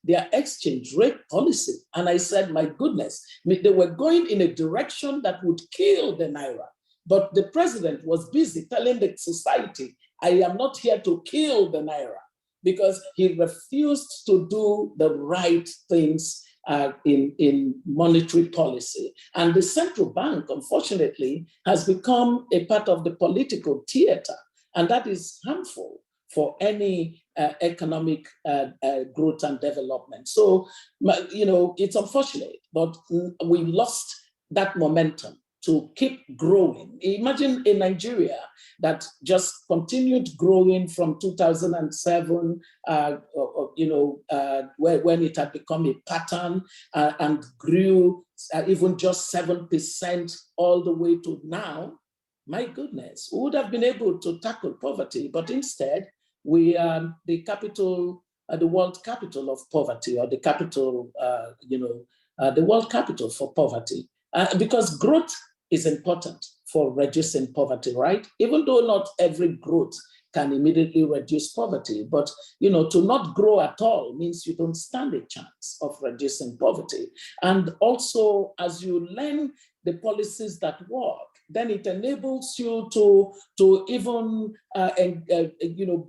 their exchange rate policy. And I said, my goodness, they were going in a direction that would kill the Naira. But the president was busy telling the society, I am not here to kill the Naira, because he refused to do the right things in monetary policy. And the central bank, unfortunately, has become a part of the political theater. And that is harmful for any economic growth and development. So, it's unfortunate, but we lost that momentum to keep growing. Imagine a Nigeria that just continued growing from 2007, when it had become a pattern and grew even just 7% all the way to now. My goodness, we would have been able to tackle poverty, but instead we are the capital, the world capital of poverty, or the capital, the world capital for poverty, because growth is important for reducing poverty, right? Even though not every growth can immediately reduce poverty, but to not grow at all means you don't stand a chance of reducing poverty. And also, as you learn the policies that work, then it enables you to even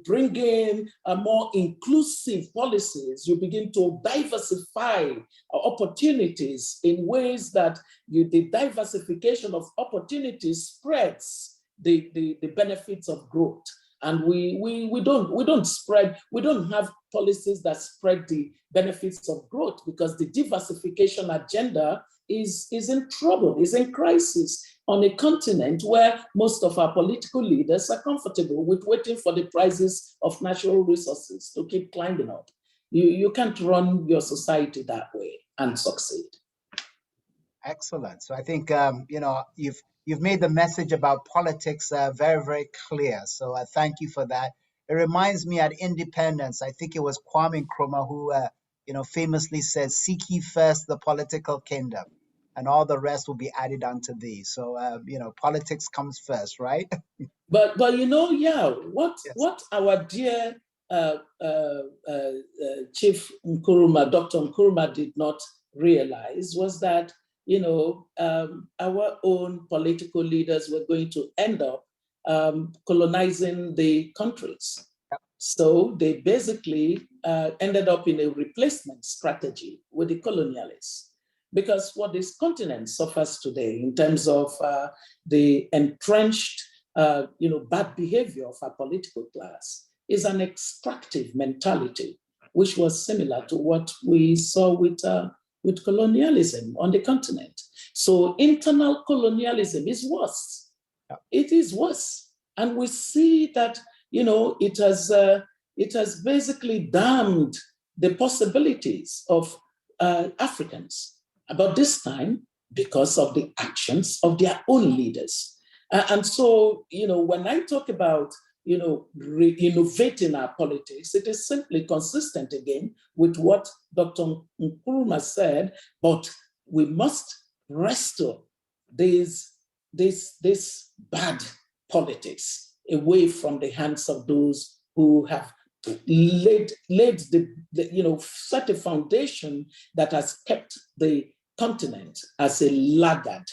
bring in more inclusive policies. You begin to diversify opportunities in ways that the diversification of opportunities spreads the benefits of growth. And we don't have policies that spread the benefits of growth, because the diversification agenda is in trouble, is in crisis on a continent where most of our political leaders are comfortable with waiting for the prices of natural resources to keep climbing up. You can't run your society that way and succeed. Excellent. So I think you've made the message about politics very, very clear. So thank you for that. It reminds me at independence, I think it was Kwame Nkrumah who famously said, "Seek ye first the political kingdom, and all the rest will be added unto thee." So politics comes first, right? But what our dear Chief Nkrumah, Dr. Nkrumah, did not realize was that our own political leaders were going to end up colonizing the countries. Yep. So they basically ended up in a replacement strategy with the colonialists. Because what this continent suffers today in terms of the entrenched bad behavior of our political class is an extractive mentality, which was similar to what we saw with colonialism on the continent. So internal colonialism is worse. Yeah. It is worse. And we see that, it has basically damned the possibilities of Africans. About this time, because of the actions of their own leaders. And so, when I talk about, innovating our politics, it is simply consistent again with what Dr. Nkrumah said, but we must restore this bad politics away from the hands of those who have laid set a foundation that has kept the continent as a laggard,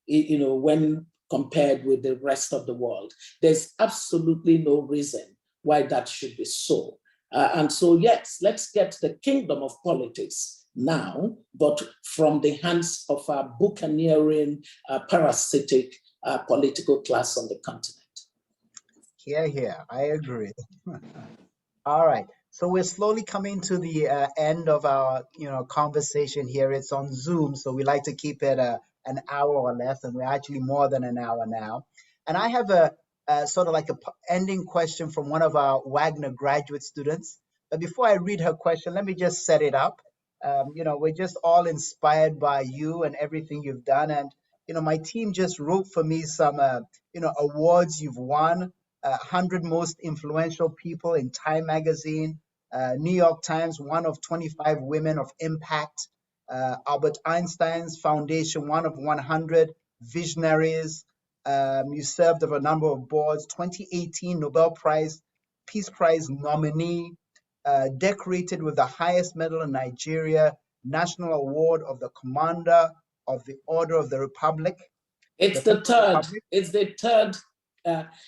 when compared with the rest of the world. There's absolutely no reason why that should be so. And so, yes, let's get the kingdom of politics now, but from the hands of our buccaneering, parasitic political class on the continent. Here, I agree. All right. So we're slowly coming to the end of our, conversation here. It's on Zoom, so we like to keep it an hour or less, and we're actually more than an hour now. And I have a sort of like a ending question from one of our Wagner graduate students. But before I read her question, let me just set it up. We're just all inspired by you and everything you've done. And, my team just wrote for me some, awards you've won. 100 most influential people in Time magazine, New York Times, one of 25 women of impact, Albert Einstein's Foundation, one of 100 visionaries. You served on a number of boards, 2018 Nobel Prize, Peace Prize nominee, decorated with the highest medal in Nigeria, National Award of the Commander of the Order of the Republic. It's the third. It's the third.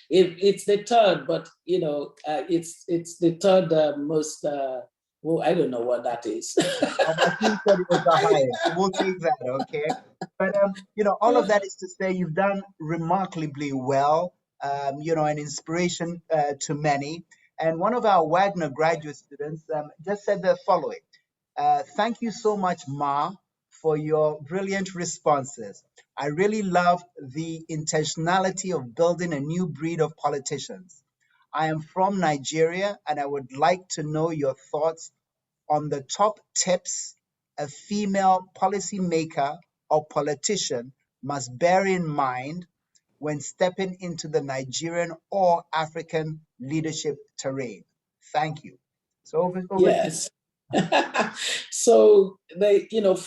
It's the third, but it's the third most. Well, I don't know what that is. I think that it was the highest. We'll take that, okay? But all of that is to say you've done remarkably well. An inspiration to many. And one of our Wagner graduate students just said the following: "Thank you so much, Ma, for your brilliant responses. I really love the intentionality of building a new breed of politicians. I am from Nigeria, and I would like to know your thoughts on the top tips a female policymaker or politician must bear in mind when stepping into the Nigerian or African leadership terrain. Thank you." So over yes. So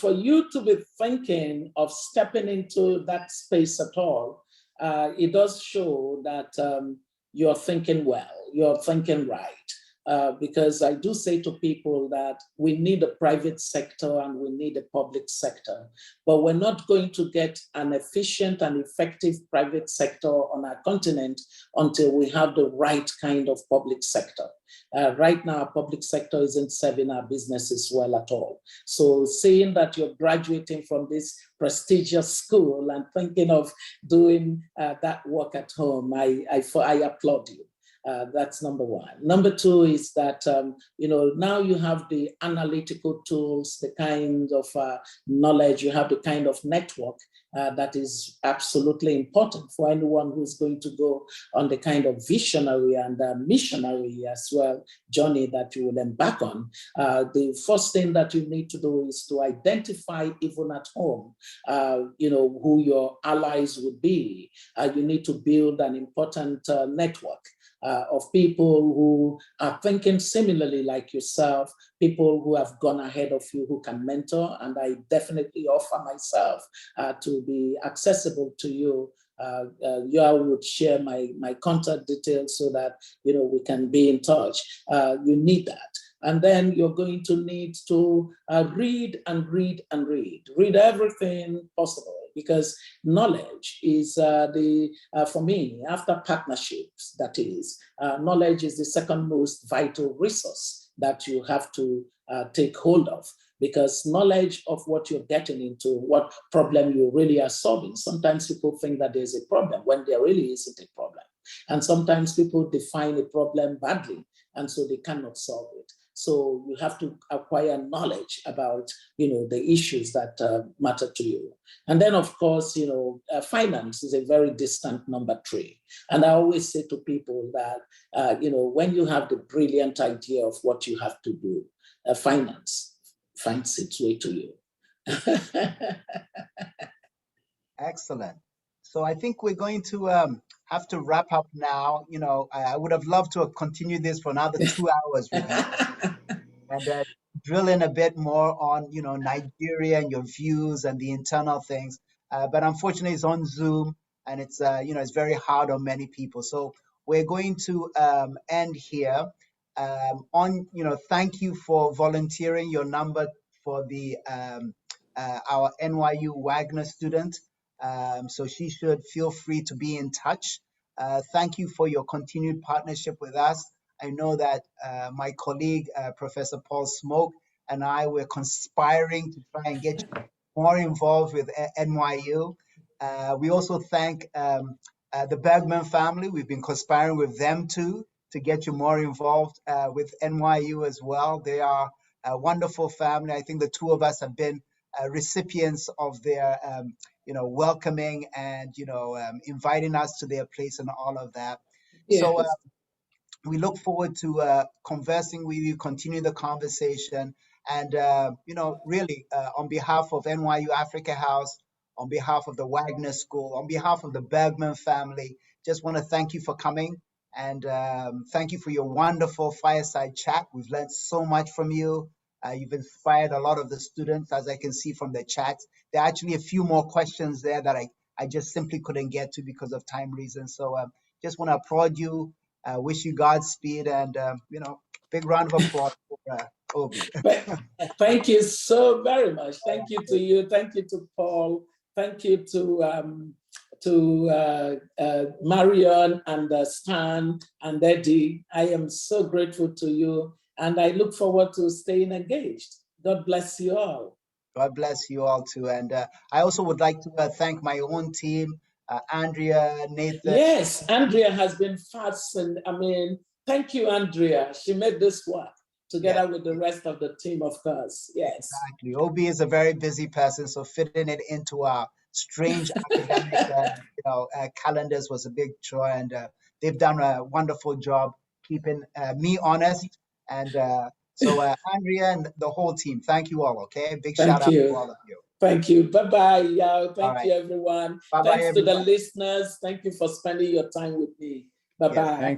for you to be thinking of stepping into that space at all, it does show that you're thinking well, you're thinking right. Because I do say to people that we need a private sector and we need a public sector, but we're not going to get an efficient and effective private sector on our continent until we have the right kind of public sector. Right now, our public sector isn't serving our businesses well at all. So seeing that you're graduating from this prestigious school and thinking of doing that work at home, I applaud you. That's number one. Number two is that, now you have the analytical tools, the kind of knowledge, you have the kind of network that is absolutely important for anyone who's going to go on the kind of visionary and missionary as well journey that you will embark on. The first thing that you need to do is to identify even at home, who your allies would be. You need to build an important network of people who are thinking similarly like yourself, people who have gone ahead of you who can mentor, and I definitely offer myself to be accessible to you. I would share my contact details so that we can be in touch. You need that. And then you're going to need to read and read and read. Read everything possible, because knowledge is for me, after partnerships, that is, knowledge is the second most vital resource that you have to take hold of. because knowledge of what you're getting into, what problem you really are solving. Sometimes people think that there's a problem when there really isn't a problem. And sometimes people define a problem badly, and so they cannot solve it. So you have to acquire knowledge about, the issues that matter to you. And then, of course, finance is a very distant number 3. And I always say to people that, when you have the brilliant idea of what you have to do, finance finds its way to you. Excellent. So I think we're going to have to wrap up now. I would have loved to have continued this for another 2 hours with you and drill in a bit more on, Nigeria and your views and the internal things. But unfortunately, it's on Zoom and it's, it's very hard on many people. So we're going to end here. Thank you for volunteering your number for the our NYU Wagner student. So she should feel free to be in touch. Thank you for your continued partnership with us. I know that my colleague, Professor Paul Smoke, and I were conspiring to try and get you more involved with NYU. We also thank the Bergman family. We've been conspiring with them too to get you more involved with NYU as well. They are a wonderful family. I think the two of us have been recipients of their welcoming and inviting us to their place and all of that. Yes. So we look forward to conversing with you, continue the conversation, and really on behalf of NYU Africa House, on behalf of the Wagner School, on behalf of the Bergman family, just want to thank you for coming and thank you for your wonderful fireside chat. We've learned so much from you. You've inspired a lot of the students, as I can see from the chat. There are actually a few more questions there that I just simply couldn't get to because of time reasons. So just want to applaud you, wish you Godspeed, and big round of applause for Obi. Thank you so very much. Thank you to you. Thank you to Paul. Thank you to Marion and Stan and Eddie. I am so grateful to you. And I look forward to staying engaged. God bless you all. God bless you all too. And I also would like to thank my own team, Andrea, Nathan. Yes, Andrea has been fast. And thank you, Andrea. She made this work together with the rest of the team, of course. Yes. Exactly. Obi is a very busy person, so fitting it into our strange academic calendars was a big chore. And they've done a wonderful job keeping me honest. And so Andrea and the whole team, thank you all, okay? Big shout out to all of you. Thank you. Bye-bye. Thank you, everyone. Bye-bye, Thanks to the listeners. Thank you for spending your time with me. Bye-bye. Yes,